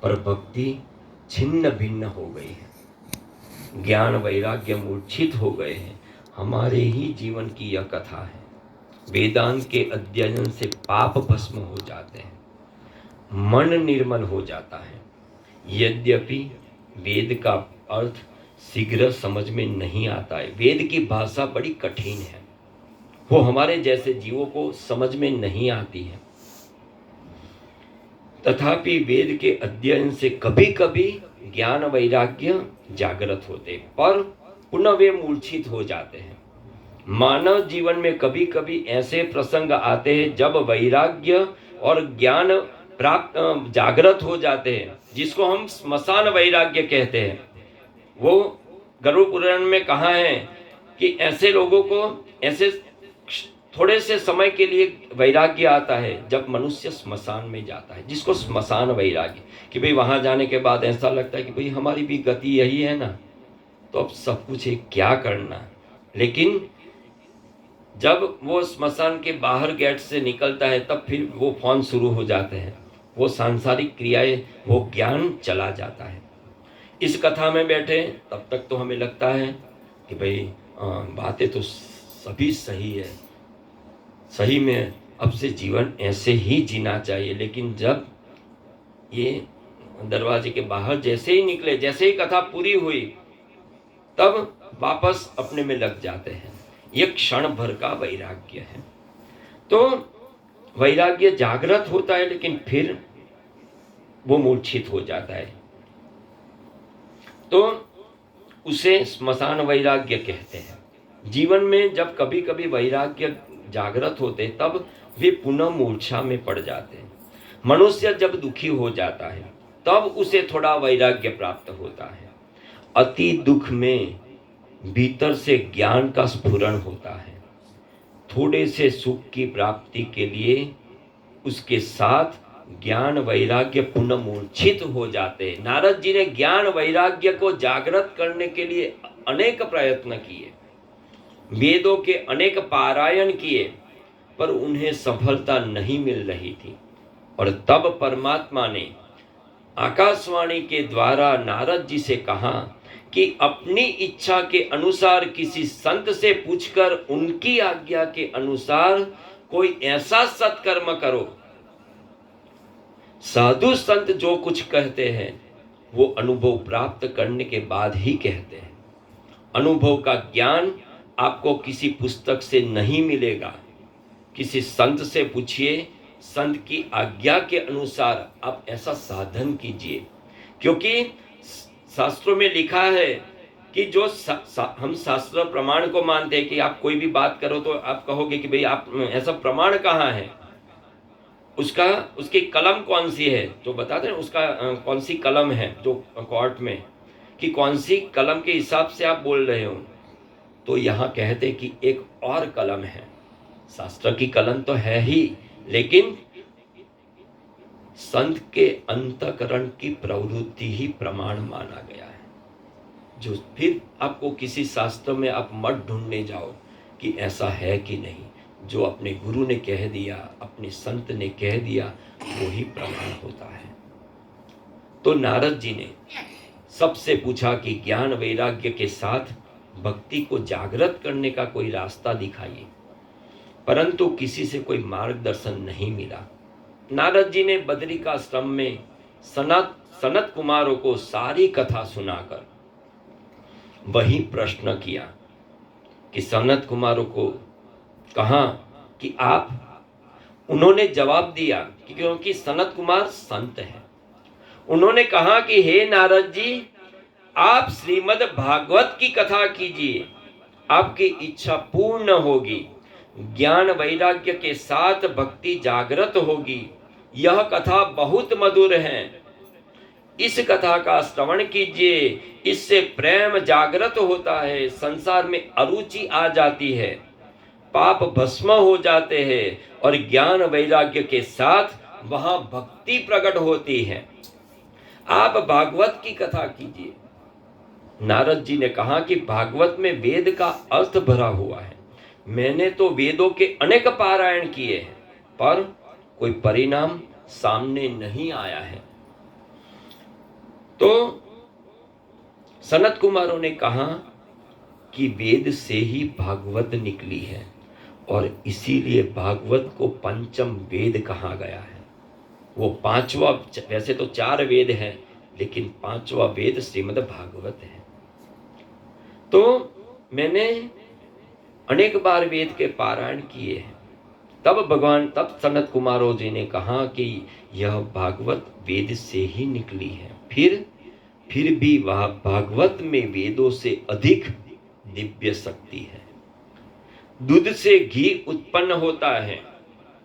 पर भक्ति छिन्न भिन्न हो गई है, ज्ञान वैराग्य मूर्छित हो गए हैं। हमारे ही जीवन की यह कथा है। वेदांत के अध्ययन से पाप भस्म हो जाते हैं, मन निर्मल हो जाता है। यद्यपि वेद का अर्थ शीघ्र समझ में नहीं आता है, वेद की भाषा बड़ी कठिन है, वो हमारे जैसे जीवों को समझ में नहीं आती है। तथापि वेद के अध्ययन से कभी कभी ज्ञान वैराग्य जागृत होते, पर पुनः वे मूर्छित हो जाते हैं। मानव जीवन में कभी कभी ऐसे प्रसंग आते हैं जब वैराग्य और ज्ञान प्राप्त जागृत हो जाते हैं, जिसको हम स्मशान वैराग्य कहते हैं। वो गरुड़ पुराण में कहा है कि ऐसे लोगों को ऐसे थोड़े से समय के लिए वैराग्य आता है जब मनुष्य स्मशान में जाता है, जिसको स्मशान वैराग्य, कि भाई वहां जाने के बाद ऐसा लगता है कि भाई हमारी भी गति यही है ना, तो अब सब कुछ है, क्या करना। लेकिन जब वो स्मशान के बाहर गेट से निकलता है तब फिर वो फोन शुरू हो जाते हैं, वो सांसारिक क्रियाएं, वो ज्ञान चला जाता है। इस कथा में बैठे तब तक तो हमें लगता है कि भाई बातें तो सभी सही है, सही में अब से जीवन ऐसे ही जीना चाहिए। लेकिन जब ये दरवाजे के बाहर जैसे ही निकले, जैसे ही कथा पूरी हुई, तब वापस अपने में लग जाते हैं। ये क्षण भर का वैराग्य है। तो वैराग्य जागृत होता है, लेकिन फिर वो मूर्छित हो जाता है, तो उसे स्मशान वैराग्य कहते हैं। जीवन में जब कभी कभी वैराग्य जागृत होते तब वे पुनः मूर्छा में पड़ जाते हैं। मनुष्य जब दुखी हो जाता है तब उसे थोड़ा वैराग्य प्राप्त होता है। अति दुख में भीतर से ज्ञान का स्फुरण होता है। थोड़े से सुख की प्राप्ति के लिए उसके साथ ज्ञान वैराग्य पुनः मूर्छित हो जाते हैं। नारद जी ने ज्ञान वैराग्य को जागृत करने के लिए अनेक प्रयत्न किए, वेदों के अनेक पारायण किए, पर उन्हें सफलता नहीं मिल रही थी। और तब परमात्मा ने आकाशवाणी के द्वारा नारद जी से कहा कि अपनी इच्छा के अनुसार किसी संत से पूछकर उनकी आज्ञा के अनुसार कोई ऐसा सत्कर्म करो। साधु संत जो कुछ कहते हैं वो अनुभव प्राप्त करने के बाद ही कहते हैं। अनुभव का ज्ञान आपको किसी पुस्तक से नहीं मिलेगा, किसी संत से पूछिए, संत की आज्ञा के अनुसार आप ऐसा साधन कीजिए। क्योंकि शास्त्रों में लिखा है कि जो हम शास्त्र प्रमाण को मानते हैं कि आप कोई भी बात करो तो आप कहोगे कि भाई आप ऐसा प्रमाण कहाँ है, उसकी कलम कौन सी है, तो बताते हैं उसका कौन सी कलम है जो कोर्ट में, कि कौन सी कलम के हिसाब से आप बोल रहे हो। तो यहाँ कहते कि एक और कलम है, शास्त्र की कलम तो है ही, लेकिन संत के अंतःकरण की प्रवृत्ति ही प्रमाण माना गया है। जो फिर आपको किसी शास्त्र में आप मत ढूंढने जाओ कि ऐसा है कि नहीं, जो अपने गुरु ने कह दिया, अपने संत ने कह दिया, वो ही प्रमाण होता है। तो नारद जी ने सबसे पूछा कि ज्ञान वैराग्य के साथ भक्ति को जागृत करने का कोई रास्ता दिखाइए, परंतु किसी से कोई मार्गदर्शन नहीं मिला। नारद जी ने बद्रिकाश्रम में सनत कुमारों को सारी कथा सुनाकर वही प्रश्न किया कि सनत कुमारों को कहा कि आप, उन्होंने जवाब दिया कि क्योंकि सनत कुमार संत है, उन्होंने कहा कि हे नारद जी, आप श्रीमद् भागवत की कथा कीजिए, आपकी इच्छा पूर्ण होगी, ज्ञान वैराग्य के साथ भक्ति जागृत होगी। यह कथा बहुत मधुर है, इस कथा का श्रवण कीजिए, इससे प्रेम जागृत होता है, संसार में अरुचि आ जाती है, पाप भस्म हो जाते हैं और ज्ञान वैराग्य के साथ वहां भक्ति प्रकट होती है। आप भागवत की कथा कीजिए। नारद जी ने कहा कि भागवत में वेद का अर्थ भरा हुआ है, मैंने तो वेदों के अनेक पारायण किए हैं, पर कोई परिणाम सामने नहीं आया है। तो सनत कुमारों ने कहा कि वेद से ही भागवत निकली है और इसीलिए भागवत को पंचम वेद कहा गया है। वो पांचवा, वैसे तो 4 वेद हैं लेकिन पांचवा वेद श्रीमद् भागवत है। तो मैंने अनेक बार वेद के पारायण किए हैं। तब सनत कुमारों जी ने कहा कि यह भागवत वेद से ही निकली है। फिर भी वह भागवत में वेदों से अधिक दिव्य शक्ति है। दूध से घी उत्पन्न होता है,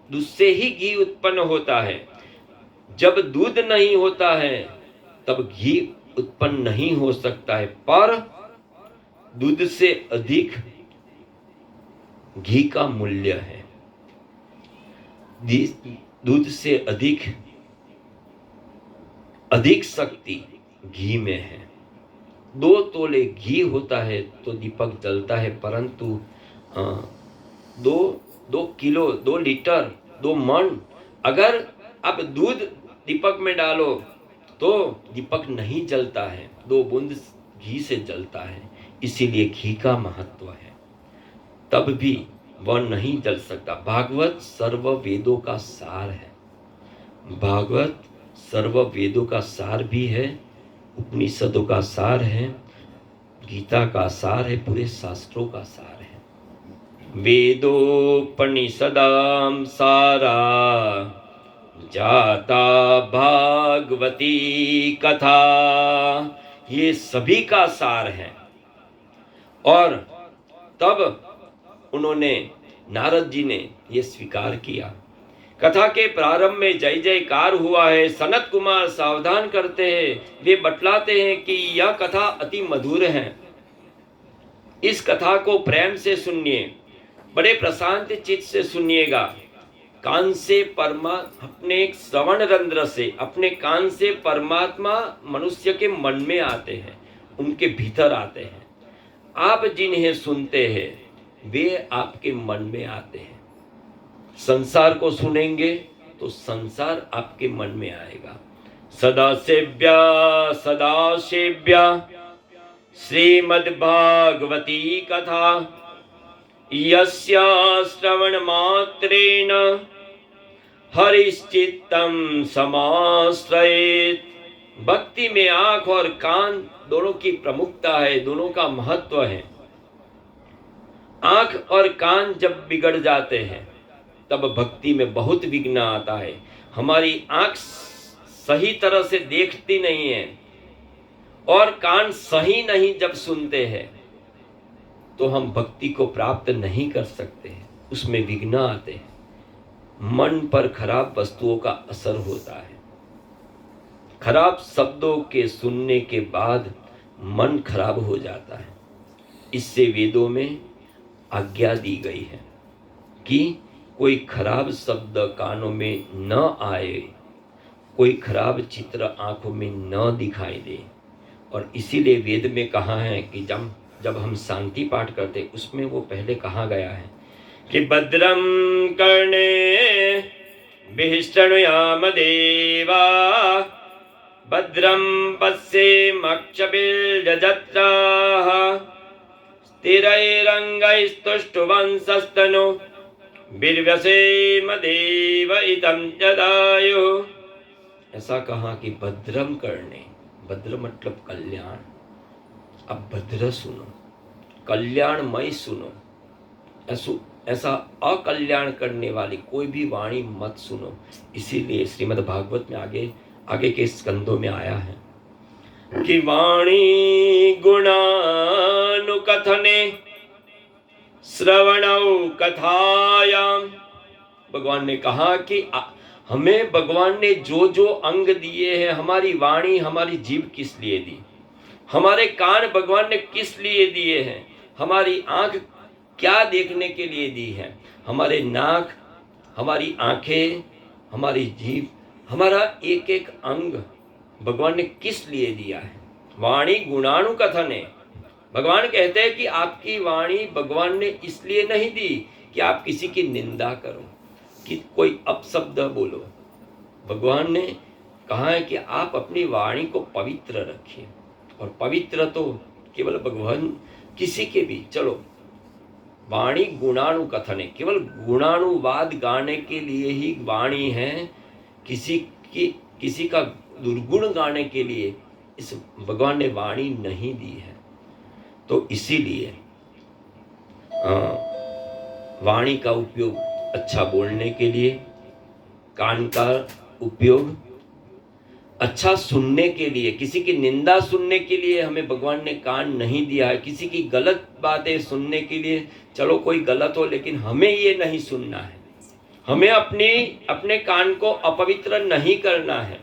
दूध से ही घी उत्पन्न होता है। जब दूध नहीं होता है तब घी उत्पन्न नहीं हो सकता है, पर दूध से अधिक घी का मूल्य है। दूध से अधिक शक्ति घी में है। 2 तोले घी होता है तो दीपक जलता है, परंतु 2 किलो, 2 लीटर, 2 मन अगर आप दूध दीपक में डालो तो दीपक नहीं जलता है, 2 बूंद घी से जलता है। इसीलिए घी का महत्व है, तब भी वह नहीं जल सकता। भागवत सर्व वेदों का सार है। भागवत सर्व वेदों का सार भी है, उपनिषदों का सार है, गीता का सार है, पूरे शास्त्रों का सार है। वेदोपनिषदाम सारा जाता भागवती कथा, ये सभी का सार है। और तब उन्होंने, नारद जी ने ये स्वीकार किया। कथा के प्रारंभ में जय जयकार हुआ है। सनत कुमार सावधान करते हैं, वे बतलाते हैं कि यह कथा अति मधुर है, इस कथा को प्रेम से सुनिए, बड़े प्रशांत चित्त से सुनिएगा। कान से अपने श्रवण रंध्र से, अपने कान से परमात्मा मनुष्य के मन में आते हैं, उनके भीतर आते हैं। आप जिन्हें सुनते हैं वे आपके मन में आते हैं। संसार को सुनेंगे तो संसार आपके मन में आएगा। सदा सेव्या श्रीमद्भागवती कथा, यस्या श्रवण मात्रेण हरिश्चित्तम समाश्रयेत्। भक्ति में आंख और कान दोनों की प्रमुखता है, दोनों का महत्व है। आंख और कान जब बिगड़ जाते हैं तब भक्ति में बहुत विघ्न आता है। हमारी आंख सही तरह से देखती नहीं है और कान सही नहीं जब सुनते हैं तो हम भक्ति को प्राप्त नहीं कर सकते हैं, उसमें विघ्न आते हैं। मन पर खराब वस्तुओं का असर होता है। खराब शब्दों के सुनने के बाद मन खराब हो जाता है। इससे वेदों में आज्ञा दी गई है कि कोई खराब शब्द कानों में न आए, कोई खराब चित्र आंखों में न दिखाई दे। और इसीलिए वेद में कहा है कि जब हम शांति पाठ करते उसमें वो पहले कहा गया है कि भद्रम कर्णे शृणुयाम देवा, भद्रम पश्येमक्षभिर्यजत्राः, स्थिरैरङ्गैस्तुष्टुवंशस्तनु बिर्व्यसेम देव इदं जदायुः। ऐसा कहा कि भद्रम करने, भद्र मतलब कल्याण। अब भद्र सुनो, कल्याणमय सुनो, ऐसा अकल्याण करने वाली कोई भी वाणी मत सुनो। इसीलिए श्रीमद् भागवत में आगे के स्कंदों में आया है कि वाणी गुणानुकथने श्रवणौ कथायाम। भगवान ने कहा कि हमें भगवान ने जो जो अंग दिए हैं, हमारी वाणी, हमारी जीभ किस लिए दी, हमारे कान भगवान ने किस लिए दिए हैं, हमारी आंख क्या देखने के लिए दी है, हमारे नाक, हमारी आंखें, हमारी जीभ, हमारा एक एक अंग भगवान ने किस लिए दिया है। वाणी गुणानुकथन है। भगवान कहते हैं कि आपकी वाणी भगवान ने इसलिए नहीं दी कि आप किसी की निंदा करो, कि कोई अपशब्द बोलो। भगवान ने कहा है कि आप अपनी वाणी को पवित्र रखिए। और पवित्र तो केवल भगवान किसी के भी, चलो वाणी गुणानुकथन है, केवल गुणानुवाद गाने के लिए ही वाणी है, किसी किसी का दुर्गुण गाने के लिए इस भगवान ने वाणी नहीं दी है। तो इसीलिए वाणी का उपयोग अच्छा बोलने के लिए, कान का उपयोग अच्छा सुनने के लिए, किसी की निंदा सुनने के लिए हमें भगवान ने कान नहीं दिया है। किसी की गलत बातें सुनने के लिए, चलो कोई गलत हो लेकिन हमें ये नहीं सुनना है, हमें अपने कान को अपवित्र नहीं करना है।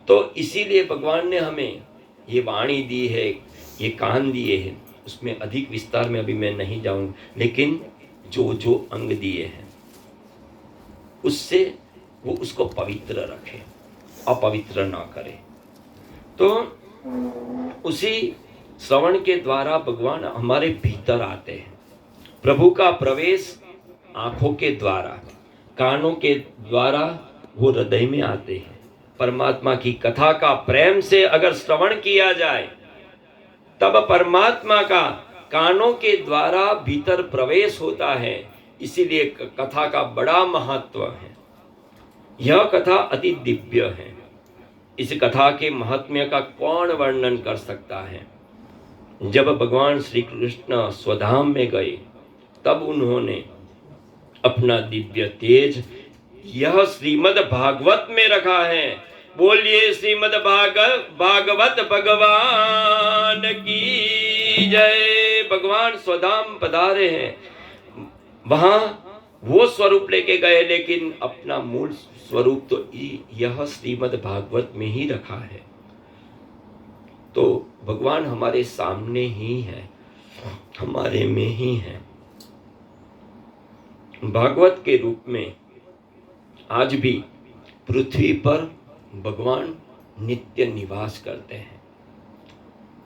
तो इसीलिए भगवान ने हमें ये वाणी दी है, ये कान दिए हैं। उसमें अधिक विस्तार में अभी मैं नहीं जाऊंगा, लेकिन जो जो अंग दिए हैं उससे वो उसको पवित्र रखे, अपवित्र ना करे। तो उसी श्रवण के द्वारा भगवान हमारे भीतर आते हैं। प्रभु का प्रवेश आंखों के द्वारा, कानों के द्वारा वो हृदय में आते हैं। परमात्मा की कथा का प्रेम से अगर श्रवण किया जाए तब परमात्मा का कानों के द्वारा भीतर प्रवेश होता है। इसीलिए कथा का बड़ा महत्व है। यह कथा अति दिव्य है। इस कथा के महात्म्य का कौन वर्णन कर सकता है। जब भगवान श्री कृष्ण स्वधाम में गए तब उन्होंने अपना दिव्य तेज यह श्रीमद् भागवत में रखा है। बोलिए श्रीमद् भागवत भगवान की जय। भगवान स्वधाम पधारे हैं, वहां वो स्वरूप लेके गए, लेकिन अपना मूल स्वरूप तो यह श्रीमद् भागवत में ही रखा है। तो भगवान हमारे सामने ही है, हमारे में ही है। भागवत के रूप में आज भी पृथ्वी पर भगवान नित्य निवास करते हैं।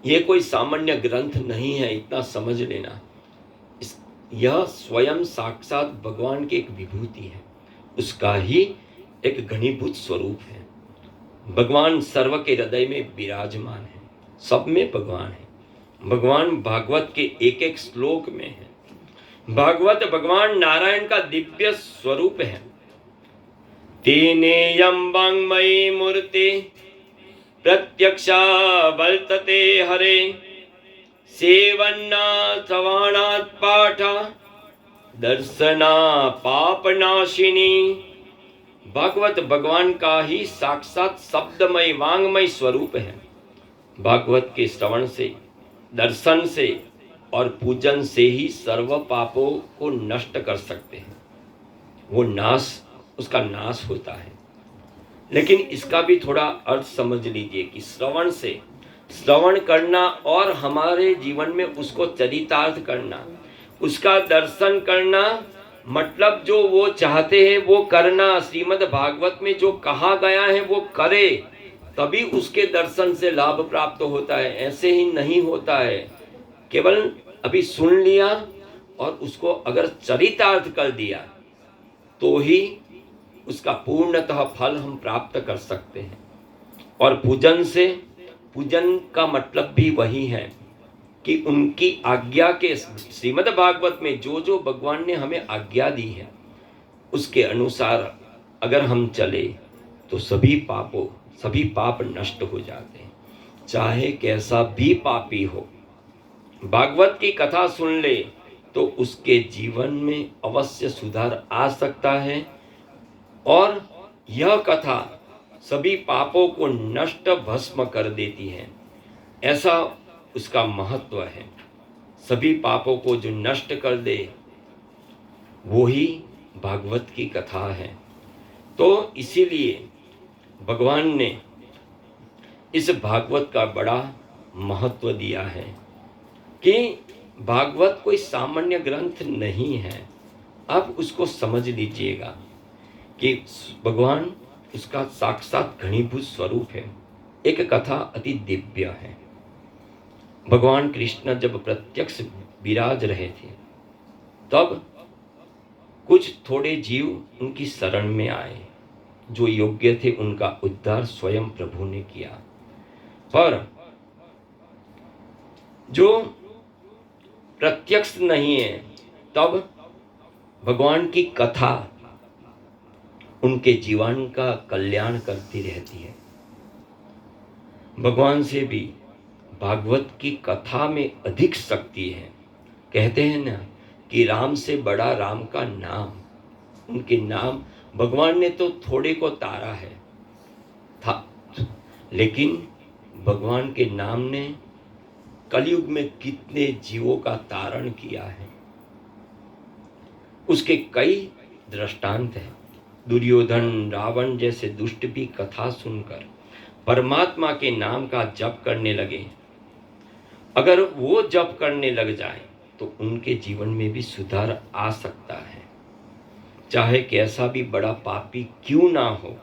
यह कोई सामान्य ग्रंथ नहीं है, इतना समझ लेना। यह स्वयं साक्षात भगवान की एक विभूति है, उसका ही एक घनीभूत स्वरूप है। भगवान सर्व के हृदय में विराजमान है, सब में भगवान है। भगवान भागवत के एक एक श्लोक में है। भागवत भगवान नारायण का दिव्य स्वरूप है। तेनेयं वाङ्मयी मूर्ति प्रत्यक्षा वर्तते हरे, सेवन्ना श्रवणात् पाठा दर्शना पापनाशिनी। भागवत भगवान का ही साक्षात शब्दमय वांगमय स्वरूप है। भागवत के श्रवण से, दर्शन से और पूजन से ही सर्व पापों को नष्ट कर सकते हैं। वो उसका नाश होता है। लेकिन इसका भी थोड़ा अर्थ समझ लीजिए कि श्रवण करना और हमारे जीवन में उसको चरितार्थ करना, उसका दर्शन करना, मतलब जो वो चाहते हैं वो करना। श्रीमद् भागवत में जो कहा गया है वो करे, तभी उसके दर्शन से लाभ प्राप्त होता है। ऐसे ही नहीं होता है केवल अभी सुन लिया और उसको अगर चरितार्थ कर दिया तो ही उसका पूर्णतः फल हम प्राप्त कर सकते हैं। और पूजन का मतलब भी वही है कि उनकी आज्ञा के, श्रीमद् भागवत में जो जो भगवान ने हमें आज्ञा दी है उसके अनुसार अगर हम चले तो सभी पाप नष्ट हो जाते हैं, चाहे कैसा भी पापी हो। भागवत की कथा सुन ले तो उसके जीवन में अवश्य सुधार आ सकता है। और यह कथा सभी पापों को नष्ट भस्म कर देती है, ऐसा उसका महत्व है। सभी पापों को जो नष्ट कर दे वो ही भागवत की कथा है। तो इसीलिए भगवान ने इस भागवत का बड़ा महत्व दिया है कि भागवत कोई सामान्य ग्रंथ नहीं है। आप उसको समझ लीजिएगा कि भगवान उसका साक्षात घनीभूत स्वरूप है। एक कथा अति दिव्य है। भगवान कृष्ण जब प्रत्यक्ष विराज रहे थे तब कुछ थोड़े जीव उनकी शरण में आए। जो योग्य थे उनका उद्धार स्वयं प्रभु ने किया। पर जो प्रत्यक्ष नहीं है, तब भगवान की कथा उनके जीवन का कल्याण करती रहती है। भगवान से भी भागवत की कथा में अधिक शक्ति है। कहते हैं ना कि राम से बड़ा राम का नाम। उनके नाम भगवान ने तो थोड़े को तारा है था, लेकिन भगवान के नाम ने कलयुग में कितने जीवों का तारण किया है, उसके कई दृष्टांत हैं। दुर्योधन, रावण जैसे दुष्ट भी कथा सुनकर परमात्मा के नाम का जप करने लगे। अगर वो जप करने लग जाए तो उनके जीवन में भी सुधार आ सकता है, चाहे कैसा भी बड़ा पापी क्यों ना हो।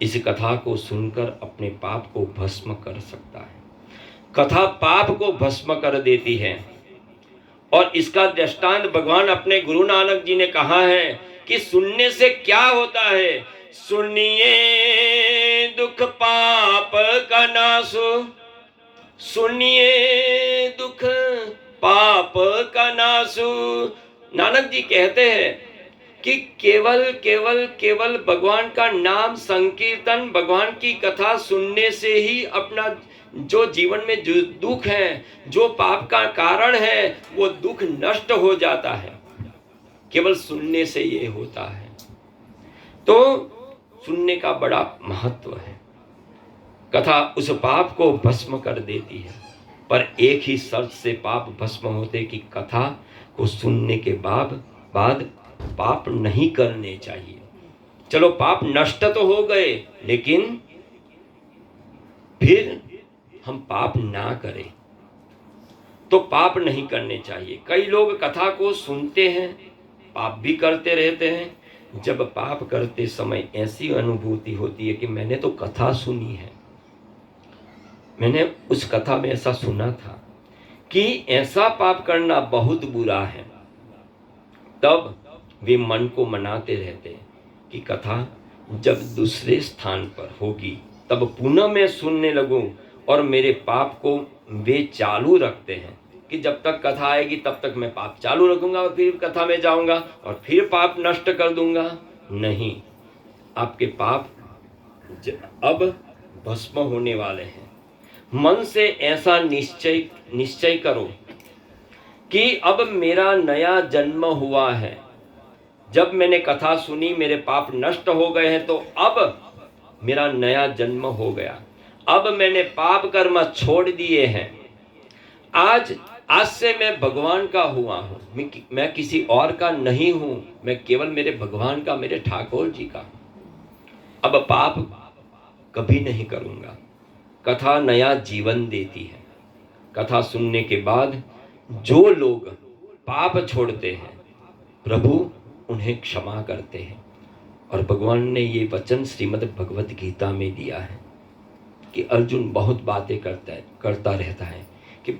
इस कथा को सुनकर अपने पाप को भस्म कर सकता है। कथा पाप को भस्म कर देती है, और इसका दृष्टांत भगवान अपने गुरु नानक जी ने कहा है कि सुनने से क्या होता है। सुनिए दुख पाप का नासो, सुनिए दुख पाप का नासु। नानक जी कहते हैं कि केवल केवल केवल भगवान का नाम संकीर्तन, भगवान की कथा सुनने से ही अपना जो जीवन में जो दुख है, जो पाप का कारण है, वो दुख नष्ट हो जाता है। केवल सुनने से ये होता है। तो सुनने का बड़ा महत्व है। कथा उस पाप को भस्म कर देती है, पर एक ही शर्त से पाप भस्म होते कि कथा को सुनने के बाद पाप नहीं करने चाहिए। चलो पाप नष्ट तो हो गए, लेकिन फिर हम पाप ना करें, तो पाप नहीं करने चाहिए। कई लोग कथा को सुनते हैं, पाप भी करते रहते हैं। जब पाप करते समय ऐसी अनुभूति होती है कि मैंने तो कथा सुनी है, मैंने उस कथा में ऐसा सुना था कि ऐसा पाप करना बहुत बुरा है। तब वे मन को मनाते रहते हैं कि कथा जब दूसरे स्थान पर होगी तब पुनः मैं सुनने लगूं, और मेरे पाप को वे चालू रखते हैं कि जब तक कथा आएगी तब तक मैं पाप चालू रखूंगा, और फिर कथा में जाऊंगा और फिर पाप नष्ट कर दूंगा। नहीं, आपके पाप अब भस्म होने वाले हैं। मन से ऐसा निश्चय करो कि अब मेरा नया जन्म हुआ है। जब मैंने कथा सुनी, मेरे पाप नष्ट हो गए हैं, तो अब मेरा नया जन्म हो गया। अब मैंने पाप कर्म छोड़ दिए हैं। आज से मैं भगवान का हुआ हूँ। मैं किसी और का नहीं हूँ, मैं केवल मेरे भगवान का, मेरे ठाकुर जी का। अब पाप कभी नहीं करूँगा। कथा नया जीवन देती है। कथा सुनने के बाद जो लोग पाप छोड़ते हैं, प्रभु उन्हें क्षमा करते हैं। और भगवान ने ये वचन श्रीमद् भगवत गीता में दिया है कि अर्जुन बहुत बातें करता रहता है, कि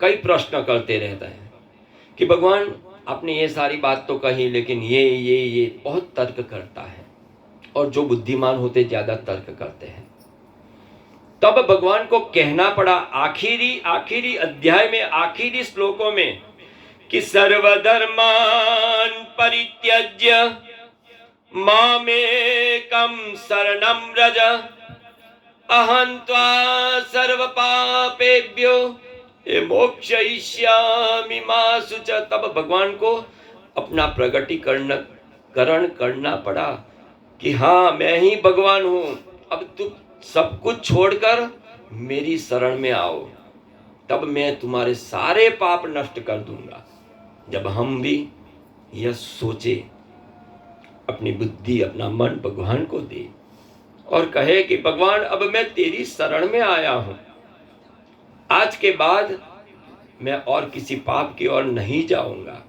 कई प्रश्न करते रहता है कि भगवान आपने ये सारी बात तो कही, लेकिन ये बहुत तर्क करता है। और जो बुद्धिमान होते ज़्यादा तर्क करते हैं। तब भगवान को कहना पड़ा आखिरी अध्याय में, आखिरी श्लोकों में, कि सर्वधर्मान परित्यज्य मामेकं शरणं व्रज अहं त्वा सर्वपापेभ्यो मोक्षयिष्यामि मा शुच। तब भगवान को अपना प्रगटीकरण करना पड़ा कि हाँ, मैं ही भगवान हूँ। अब तुम सब कुछ छोड़कर मेरी शरण में आओ, तब मैं तुम्हारे सारे पाप नष्ट कर दूंगा। जब हम भी यह सोचे, अपनी बुद्धि, अपना मन भगवान को दे और कहे कि भगवान अब मैं तेरी शरण में आया हूं, आज के बाद मैं और किसी पाप की ओर नहीं जाऊंगा,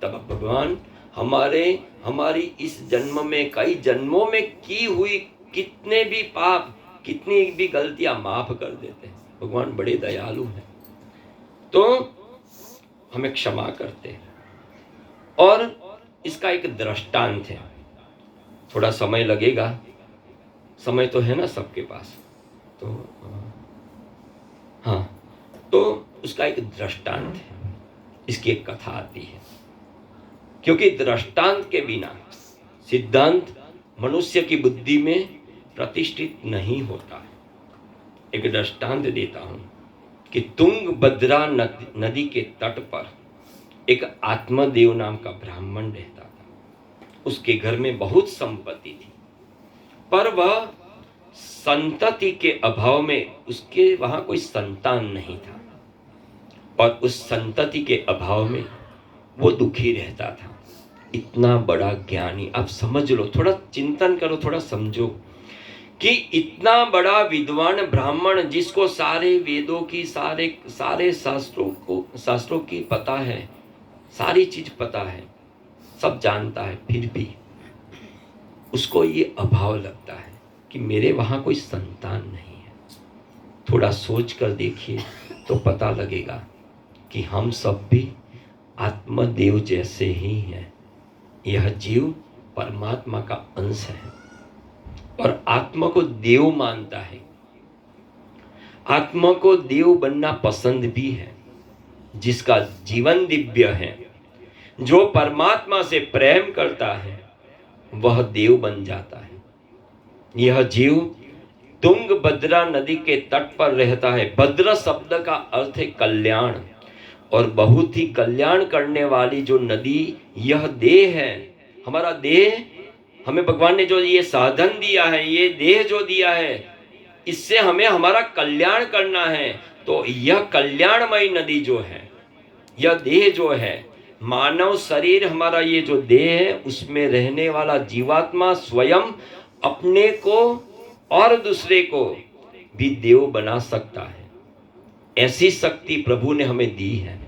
तब भगवान हमारी इस जन्म में, कई जन्मों में की हुई कितने भी पाप, कितनी भी गलतियां माफ कर देते हैं। भगवान बड़े दयालु हैं, तो हमें क्षमा करते हैं। और इसका एक दृष्टांत है। थोड़ा समय लगेगा, समय तो है ना सबके पास। तो हाँ, तो उसका एक दृष्टांत है, इसकी एक कथा आती है, क्योंकि दृष्टांत के बिना सिद्धांत मनुष्य की बुद्धि में प्रतिष्ठित नहीं होता है। एक दृष्टांत देता हूं कि तुंगभद्रा नदी के तट पर एक आत्मदेव नाम का ब्राह्मण रहता था। उसके घर में बहुत संपत्ति थी, पर वह संतति के अभाव में उसके वहां कोई संतान नहीं था, और उस संतति के अभाव में वो दुखी रहता था। इतना बड़ा ज्ञानी, आप समझ लो, थोड़ा चिंतन करो, थोड़ा समझो कि इतना बड़ा विद्वान ब्राह्मण जिसको सारे वेदों की सारे शास्त्रों की पता है, सारी चीज पता है, सब जानता है, फिर भी उसको ये अभाव लगता है कि मेरे वहां कोई संतान नहीं है। थोड़ा सोच कर देखिए तो पता लगेगा कि हम सब भी आत्मदेव जैसे ही हैं। यह जीव परमात्मा का अंश है और आत्मा को देव मानता है, आत्मा को देव बनना पसंद भी है। जिसका जीवन दिव्य है, जो परमात्मा से प्रेम करता है, वह देव बन जाता है। यह जीव तुंगभद्रा नदी के तट पर रहता है। भद्र शब्द का अर्थ है कल्याण, और बहुत ही कल्याण करने वाली जो नदी यह देह है, हमारा देह, हमें भगवान ने जो ये साधन दिया है, ये देह जो दिया है, इससे हमें हमारा कल्याण करना है। तो यह कल्याणमयी नदी जो है, यह देह जो है, मानव शरीर हमारा ये जो देह है, उसमें रहने वाला जीवात्मा स्वयं अपने को और दूसरे को भी देव बना सकता है। ऐसी शक्ति प्रभु ने हमें दी है।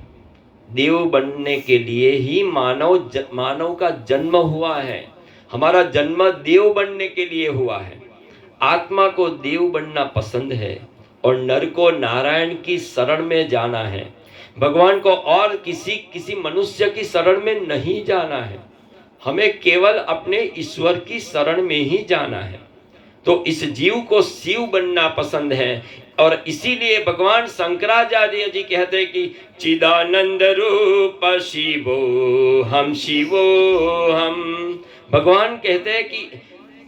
देव बनने के लिए ही मानव का जन्म हुआ है। हमारा जन्म देव बनने के लिए हुआ है। आत्मा को देव बनना पसंद है और नर को नारायण की शरण में जाना है। भगवान को और किसी मनुष्य की शरण में नहीं जाना है। हमें केवल अपने ईश्वर की शरण में ही जाना है। तो इस जीव को शिव बनना पसंद है, और इसीलिए भगवान शंकराचार्य जी कहते हैं कि चिदानंद रूप शिवो हम शिवो हम। भगवान कहते हैं कि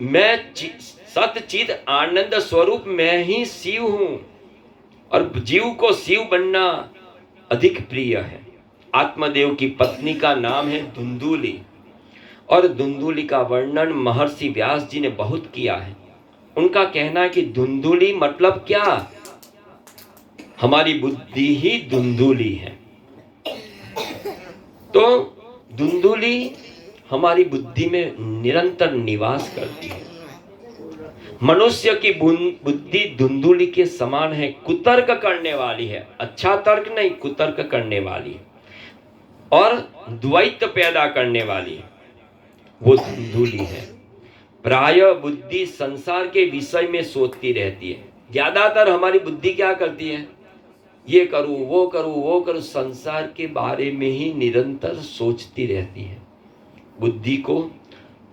मैं सतचिद आनंद स्वरूप, मैं ही शिव हूं, और जीव को शिव बनना अधिक प्रिय है। आत्मदेव की पत्नी का नाम है धुंधुली, और धुंधुली का वर्णन महर्षि व्यास जी ने बहुत किया है। उनका कहना है कि धुंधुली मतलब क्या, हमारी बुद्धि ही धुंधुली है। तो धुंधुली हमारी बुद्धि में निरंतर निवास करती है। मनुष्य की बुद्धि धुंधुली के समान है, कुतर्क करने वाली है। अच्छा तर्क नहीं, कुतर्क करने वाली और द्वैत पैदा करने वाली, वो धुंधुली है। प्राय बुद्धि संसार के विषय में सोचती रहती है। ज्यादातर हमारी बुद्धि क्या करती है, ये करूं वो करूं वो करूं, संसार के बारे में ही निरंतर सोचती रहती है। बुद्धि को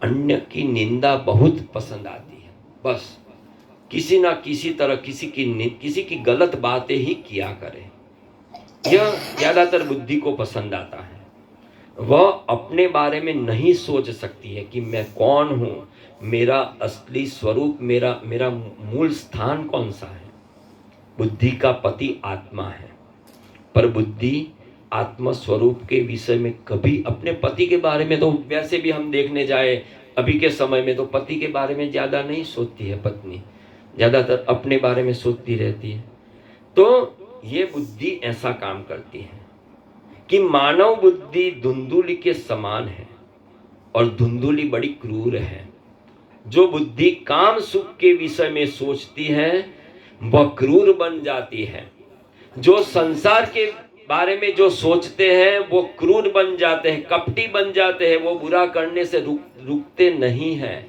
अन्य की निंदा बहुत पसंद आती है। बस किसी ना किसी तरह किसी की गलत बातें ही किया करे, यह ज्यादातर बुद्धि को पसंद आता है। वह अपने बारे में नहीं सोच सकती है कि मैं कौन हूं, मेरा असली स्वरूप, मेरा मूल स्थान कौन सा है। बुद्धि का पति आत्मा है, पर बुद्धि आत्म स्वरूप के विषय में कभी, अपने पति के बारे में तो वैसे भी हम देखने जाए अभी के समय में तो पति के बारे में ज्यादा नहीं सोचती है पत्नी, ज्यादातर अपने बारे में सोचती रहती है। तो ये बुद्धि ऐसा काम करती है कि मानव बुद्धि धुंधुली के समान है, और धुंधुली बड़ी क्रूर है। जो बुद्धि काम सुख के विषय में सोचती है वह क्रूर बन जाती है। जो संसार के बारे में जो सोचते हैं वो क्रूर बन जाते हैं, कपटी बन जाते हैं, वो बुरा करने से रुकते नहीं हैं।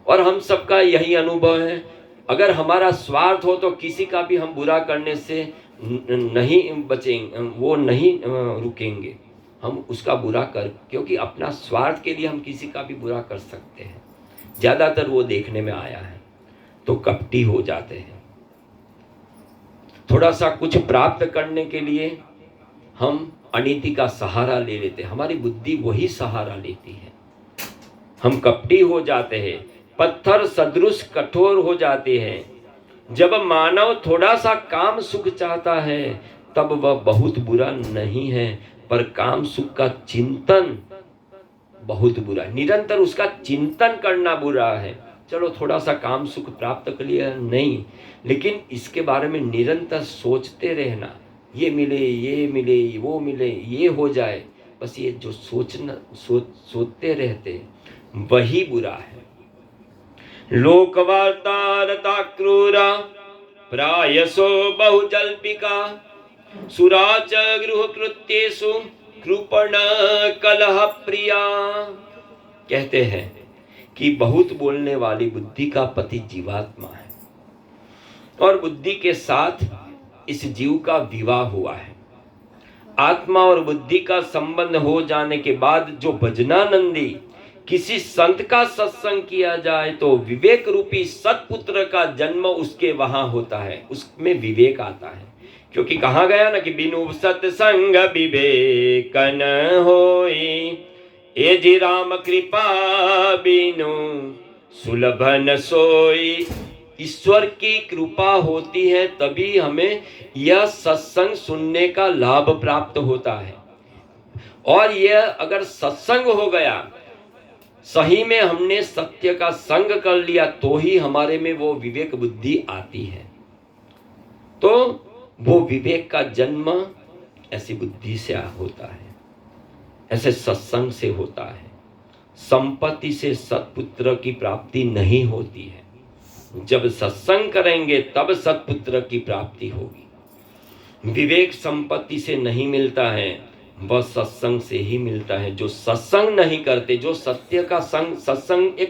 और हम सबका यही अनुभव है, अगर हमारा स्वार्थ हो तो किसी का भी हम बुरा करने से नहीं बचेंगे, वो नहीं रुकेंगे। हम उसका बुरा कर, क्योंकि अपना स्वार्थ के लिए हम किसी का भी बुरा कर सकते हैं, ज़्यादातर वो देखने में आया है, तो कपटी हो जाते हैं। थोड़ा सा कुछ प्राप्त करने के लिए हम अनीति का सहारा ले लेते हैं, हमारी बुद्धि वही सहारा लेती है, हम कपटी हो जाते हैं, पत्थर सदृश कठोर हो जाते हैं। जब मानव थोड़ा सा काम सुख चाहता है तब वह बहुत बुरा नहीं है, पर काम सुख का चिंतन बहुत बुरा है, निरंतर उसका चिंतन करना बुरा है। चलो थोड़ा सा काम सुख प्राप्त कर लिया नहीं, लेकिन इसके बारे में निरंतर सोचते रहना, ये मिले, ये मिले, वो मिले, ये हो जाए, बस ये जो सोचते रहते वही बुरा है। लोकवार्तारता क्रूरा प्रायसो बहुजल्पिका सुराच गृहकृत्येषु कृपण कलह प्रिया। कहते हैं कि बहुत बोलने वाली बुद्धि का पति जीवात्मा है, और बुद्धि के साथ इस जीव का विवाह हुआ है। आत्मा और बुद्धि का संबंध हो जाने के बाद जो भजनानंदी किसी संत का सत्संग किया जाए तो विवेक रूपी सत्पुत्र का जन्म उसके वहां होता है, उसमें विवेक आता है। क्योंकि कहा गया ना कि बिनु सत्संग विवेक न होई, ए जी राम कृपा बिनु सुलभ न सोई। ईश्वर की कृपा होती है तभी हमें यह सत्संग सुनने का लाभ प्राप्त होता है, और यह अगर सत्संग हो गया, सही में हमने सत्य का संग कर लिया, तो ही हमारे में वो विवेक बुद्धि आती है। तो वो विवेक का जन्म ऐसी बुद्धि से होता है, ऐसे सत्संग से होता है। संपत्ति से सत्पुत्र की प्राप्ति नहीं होती है, जब सत्संग करेंगे तब सत्पुत्र की प्राप्ति होगी। विवेक संपत्ति से नहीं मिलता है, वह सत्संग से ही मिलता है। जो सत्संग नहीं करते, जो सत्य का संग, सत्संग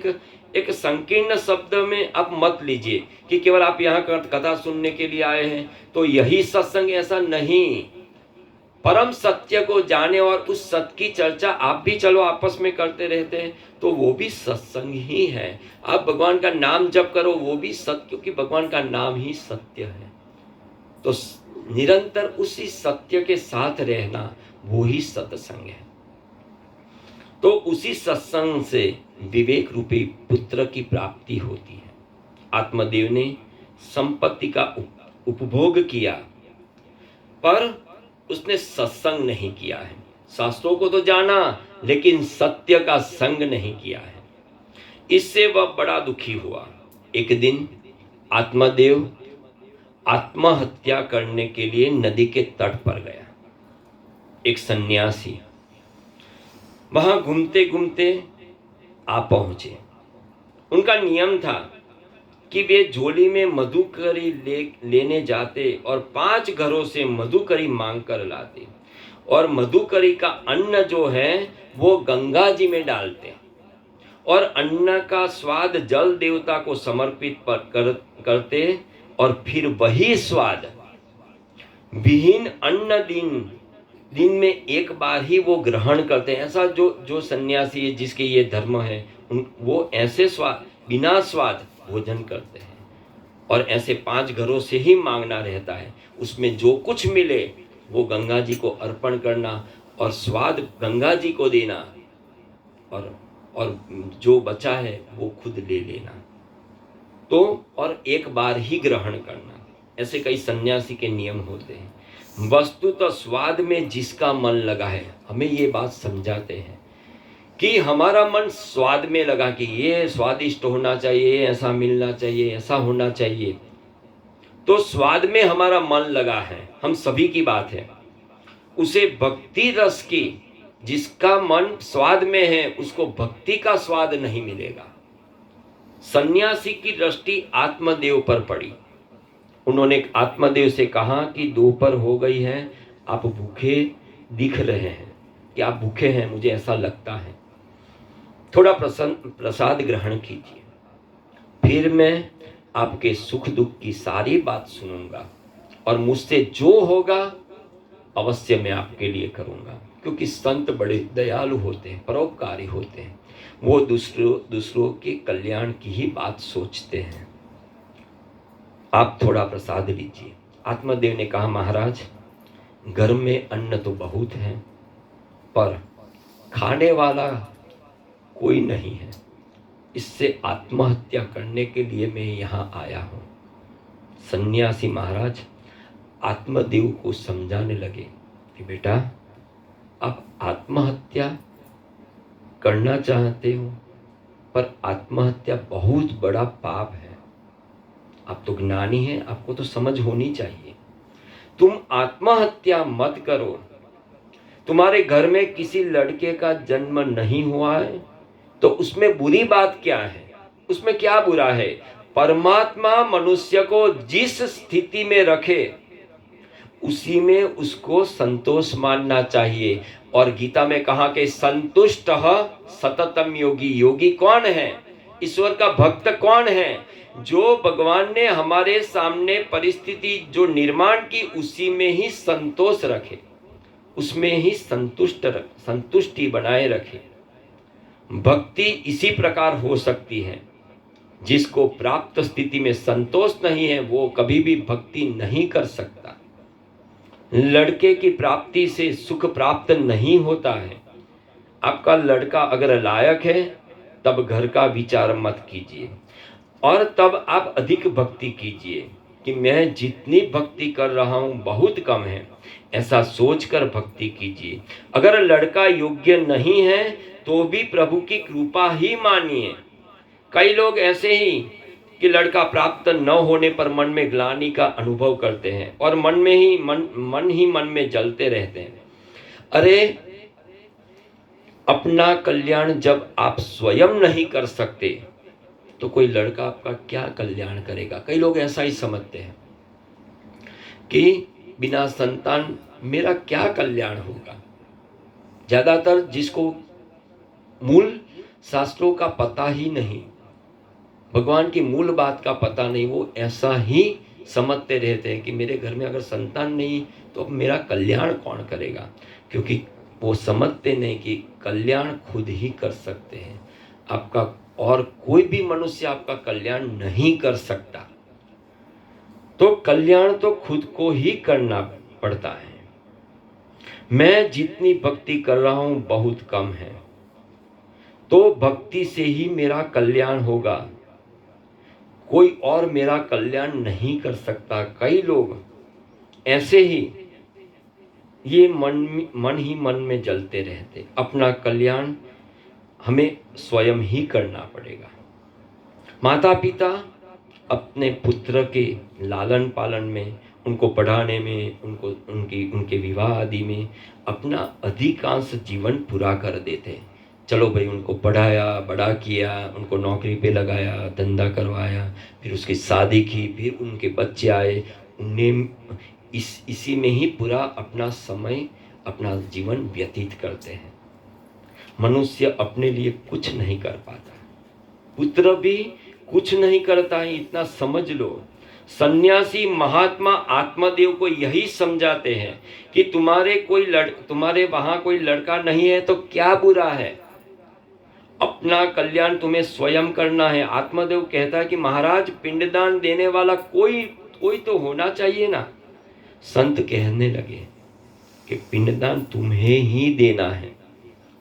एक संकीर्ण शब्द में आप मत लीजिए कि केवल आप यहाँ कथा सुनने के लिए आए हैं तो यही सत्संग, ऐसा नहीं। परम सत्य को जाने और उस सत्य की चर्चा आप भी चलो आपस में करते रहते हैं तो वो भी सत्संग ही है। आप भगवान का नाम जप करो, वो भी सत्य, क्योंकि भगवान का नाम ही सत्य है। तो निरंतर उसी सत्य के साथ रहना वो ही सत्संग है। तो उसी सत्संग से विवेक रूपी पुत्र की प्राप्ति होती है। आत्मदेव ने संपत्ति का उपभोग किया, पर उसने सत्संग नहीं किया है। शास्त्रों को तो जाना, लेकिन सत्य का संग नहीं किया है। इससे वह बड़ा दुखी हुआ। एक दिन आत्मदेव आत्महत्या करने के लिए नदी के तट पर गया। एक सन्यासी वहां घूमते घूमते आ पहुंचे। उनका नियम था कि वे झोली में मधुकरी लेने जाते और 5 घरों से मधुकरी मांग कर लाते, और मधुकरी का अन्न जो है वो गंगा जी में डालते, और अन्न का स्वाद जल देवता को समर्पित करते, और फिर वही स्वाद विहीन अन्न दिन में एक बार ही वो ग्रहण करते हैं। ऐसा जो सन्यासी है जिसके ये धर्म है, वो ऐसे स्वाद, बिना स्वाद भोजन करते हैं, और ऐसे 5 घरों से ही मांगना रहता है। उसमें जो कुछ मिले वो गंगा जी को अर्पण करना, और स्वाद गंगा जी को देना, और जो बचा है वो खुद ले लेना। तो और एक बार ही ग्रहण करना। ऐसे कई सन्यासी के नियम होते हैं। वस्तु तो स्वाद में जिसका मन लगा है, हमें ये बात समझाते हैं कि हमारा मन स्वाद में लगा कि ये स्वादिष्ट होना चाहिए, ऐसा मिलना चाहिए, ऐसा होना चाहिए, तो स्वाद में हमारा मन लगा है, हम सभी की बात है। उसे भक्ति रस की, जिसका मन स्वाद में है उसको भक्ति का स्वाद नहीं मिलेगा। सन्यासी की दृष्टि आत्मदेव पर पड़ी। उन्होंने आत्मदेव से कहा कि दोपहर हो गई है, आप भूखे दिख रहे हैं, कि आप भूखे हैं, मुझे ऐसा लगता है, थोड़ा प्रसाद ग्रहण कीजिए, फिर मैं आपके सुख दुख की सारी बात सुनूंगा, और मुझसे जो होगा अवश्य मैं आपके लिए करूंगा। क्योंकि संत बड़े दयालु होते हैं, परोपकारी होते हैं, वो दूसरों के कल्याण की ही बात सोचते हैं। आप थोड़ा प्रसाद लीजिए। आत्मदेव ने कहा, महाराज घर में अन्न तो बहुत है पर खाने वाला कोई नहीं है, इससे आत्महत्या करने के लिए मैं यहाँ आया हूँ। सन्यासी महाराज आत्मदेव को समझाने लगे कि बेटा, आप आत्महत्या करना चाहते हो पर आत्महत्या बहुत बड़ा पाप है। आप तो ज्ञानी हैं, आपको तो समझ होनी चाहिए। तुम आत्महत्या मत करो। तुम्हारे घर में किसी लड़के का जन्म नहीं हुआ है तो उसमें बुरी बात क्या है? उसमें क्या बुरा है? परमात्मा मनुष्य को जिस स्थिति में रखे उसी में उसको संतोष मानना चाहिए। और गीता में कहा कि संतुष्ट सततम योगी। योगी कौन है? ईश्वर का भक्त कौन है? जो भगवान ने हमारे सामने परिस्थिति जो निर्माण की उसी में ही संतोष रखे, उसमें ही संतुष्टि बनाए रखे। भक्ति इसी प्रकार हो सकती है। जिसको प्राप्त स्थिति में संतोष नहीं है वो कभी भी भक्ति नहीं कर सकता। लड़के की प्राप्ति से सुख प्राप्त नहीं होता है। आपका लड़का अगर लायक है तब घर का विचार मत कीजिए और तब आप अधिक भक्ति कीजिए कि मैं जितनी भक्ति कर रहा हूँ बहुत कम है, ऐसा सोचकर भक्ति कीजिए। अगर लड़का योग्य नहीं है तो भी प्रभु की कृपा ही मानिए। कई लोग ऐसे ही कि लड़का प्राप्त न होने पर मन में ग्लानि का अनुभव करते हैं और मन में जलते रहते हैं। अरे, अपना कल्याण जब आप स्वयं नहीं कर सकते तो कोई लड़का आपका क्या कल्याण करेगा? कई लोग ऐसा ही समझते हैं कि बिना संतान मेरा क्या कल्याण होगा। ज्यादातर जिसको मूल शास्त्रों का पता ही नहीं, भगवान की मूल बात का पता नहीं, वो ऐसा ही समझते रहते हैं कि मेरे घर में अगर संतान नहीं तो मेरा कल्याण कौन करेगा। क्योंकि वो समझते नहीं कि कल्याण खुद ही कर सकते हैं। आपका और कोई भी मनुष्य आपका कल्याण नहीं कर सकता। तो कल्याण तो खुद को ही करना पड़ता है। मैं जितनी भक्ति कर रहा हूं बहुत कम है, तो भक्ति से ही मेरा कल्याण होगा, कोई और मेरा कल्याण नहीं कर सकता। कई लोग ऐसे ही ये मन में जलते रहते। अपना कल्याण हमें स्वयं ही करना पड़ेगा। माता पिता अपने पुत्र के लालन पालन में, उनको पढ़ाने में, उनके विवाह आदि में अपना अधिकांश जीवन पूरा कर देते हैं। चलो भाई, उनको पढ़ाया, बड़ा किया, उनको नौकरी पे लगाया, धंधा करवाया, फिर उसकी शादी की, फिर उनके बच्चे आए, उन्हें इसी में ही पूरा अपना समय, अपना जीवन व्यतीत करते हैं। मनुष्य अपने लिए कुछ नहीं कर पाता, पुत्र भी कुछ नहीं करता है, इतना समझ लो। सन्यासी महात्मा आत्मदेव को यही समझाते हैं कि तुम्हारे वहां कोई लड़का नहीं है तो क्या बुरा है, अपना कल्याण तुम्हें स्वयं करना है। आत्मदेव कहता है कि महाराज, पिंडदान देने वाला कोई तो होना चाहिए ना। संत कहने लगे कि पिंडदान तुम्हें ही देना है,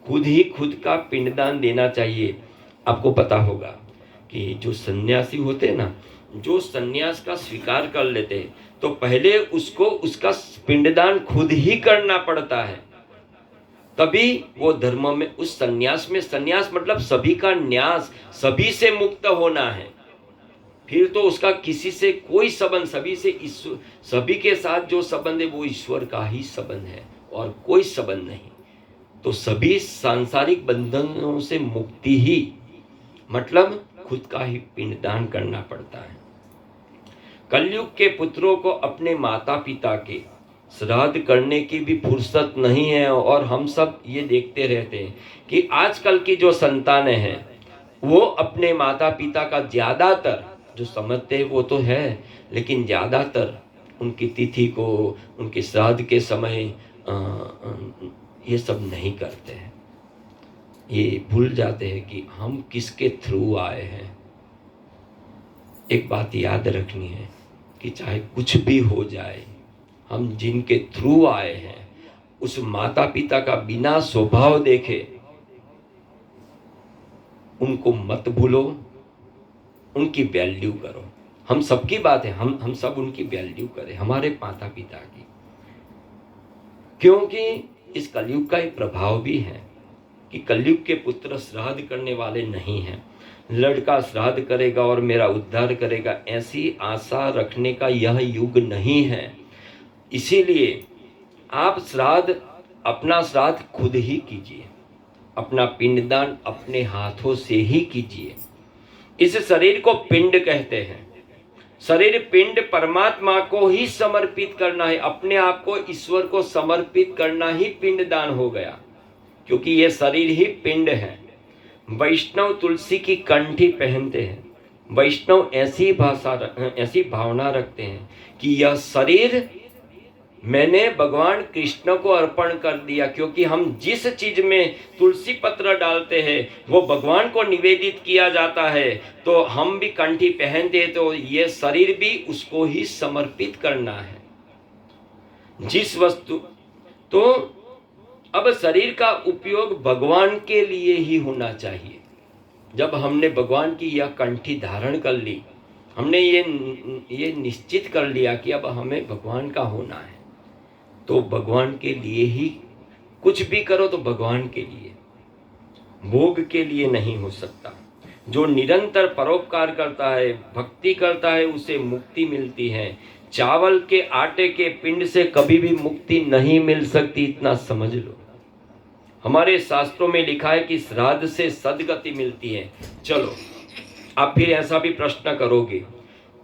खुद ही खुद का पिंडदान देना चाहिए। आपको पता होगा कि जो सन्यासी होते हैं ना, जो सन्यास का स्वीकार कर लेते हैं तो पहले उसको उसका पिंडदान खुद ही करना पड़ता है, तभी वो धर्म में, उस सन्यास में, सन्यास मतलब सभी का न्यास, सभी से मुक्त होना है। फिर तो उसका किसी से कोई संबंध, सभी के साथ जो संबंध है वो ईश्वर का ही संबंध है और कोई संबंध नहीं। तो सभी सांसारिक बंधनों से मुक्ति ही मतलब खुद का ही पिंडदान करना पड़ता है। कलयुग के पुत्रों को अपने माता पिता के श्राद्ध करने की भी फुर्सत नहीं है और हम सब ये देखते रहते हैं कि आजकल की जो संतानें हैं वो अपने माता पिता का ज़्यादातर जो समझते हैं वो तो है, लेकिन ज़्यादातर उनकी तिथि को, उनके श्राद्ध के समय ये सब नहीं करते हैं। ये भूल जाते हैं कि हम किसके थ्रू आए हैं। एक बात याद रखनी है कि चाहे कुछ भी हो जाए, हम जिनके थ्रू आए हैं उस माता पिता का बिना स्वभाव देखे उनको मत भूलो, उनकी वैल्यू करो। हम सबकी बात है, हम सब उनकी वैल्यू करें, हमारे माता पिता की, क्योंकि इस कलयुग का एक प्रभाव भी है कि कलयुग के पुत्र श्राद्ध करने वाले नहीं हैं। लड़का श्राद्ध करेगा और मेरा उद्धार करेगा, ऐसी आशा रखने का यह युग नहीं है। इसीलिए आप अपना श्राद्ध खुद ही कीजिए, अपना पिंडदान अपने हाथों से ही कीजिए। इस शरीर को पिंड कहते हैं। शरीर पिंड परमात्मा को ही समर्पित करना है, अपने आप को ईश्वर को समर्पित करना ही पिंडदान हो गया, क्योंकि ये शरीर ही पिंड है। वैष्णव तुलसी की कंठी पहनते हैं। वैष्णव ऐसी भावना रखते हैं कि यह शरीर मैंने भगवान कृष्ण को अर्पण कर दिया, क्योंकि हम जिस चीज में तुलसी पत्र डालते हैं वो भगवान को निवेदित किया जाता है, तो हम भी कंठी पहनते हैं, तो ये शरीर भी उसको ही समर्पित करना है। जिस वस्तु तो अब शरीर का उपयोग भगवान के लिए ही होना चाहिए। जब हमने भगवान की यह कंठी धारण कर ली, हमने ये निश्चित कर लिया कि अब हमें भगवान का होना है, तो भगवान के लिए ही कुछ भी करो, तो भगवान के लिए, भोग के लिए नहीं हो सकता। जो निरंतर परोपकार करता है, भक्ति करता है, उसे मुक्ति मिलती है। चावल के आटे के पिंड से कभी भी मुक्ति नहीं मिल सकती, इतना समझ लो। हमारे शास्त्रों में लिखा है कि श्राद्ध से सद्गति मिलती है। चलो, आप फिर ऐसा भी प्रश्न करोगे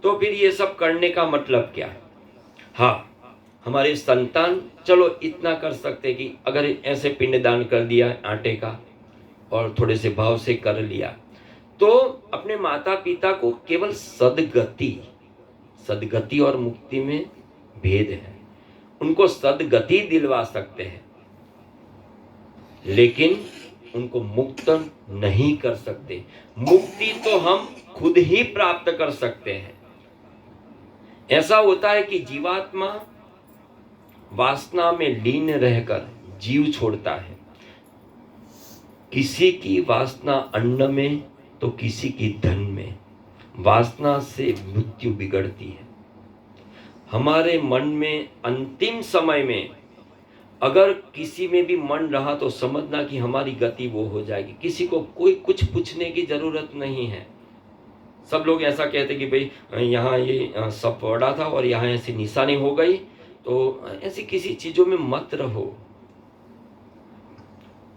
तो फिर ये सब करने का मतलब क्या है? हाँ, हमारे संतान चलो इतना कर सकते कि अगर ऐसे पिंडदान कर दिया आटे का और थोड़े से भाव से कर लिया, तो अपने माता पिता को केवल सद्गति और मुक्ति में भेद है। उनको सद्गति दिलवा सकते हैं, लेकिन उनको मुक्त नहीं कर सकते। मुक्ति तो हम खुद ही प्राप्त कर सकते हैं। ऐसा होता है कि जीवात्मा वासना में लीन रहकर जीव छोड़ता है। किसी की वासना अन्न में तो किसी की धन में। वासना से मृत्यु बिगड़ती है। हमारे मन में अंतिम समय में अगर किसी में भी मन रहा तो समझना कि हमारी गति वो हो जाएगी। किसी को कोई कुछ पूछने की जरूरत नहीं है। सब लोग ऐसा कहते कि भाई यहाँ ये सब पड़ा था और यहाँ ऐसी निशानी हो गई, तो ऐसी किसी चीजों में मत रहो।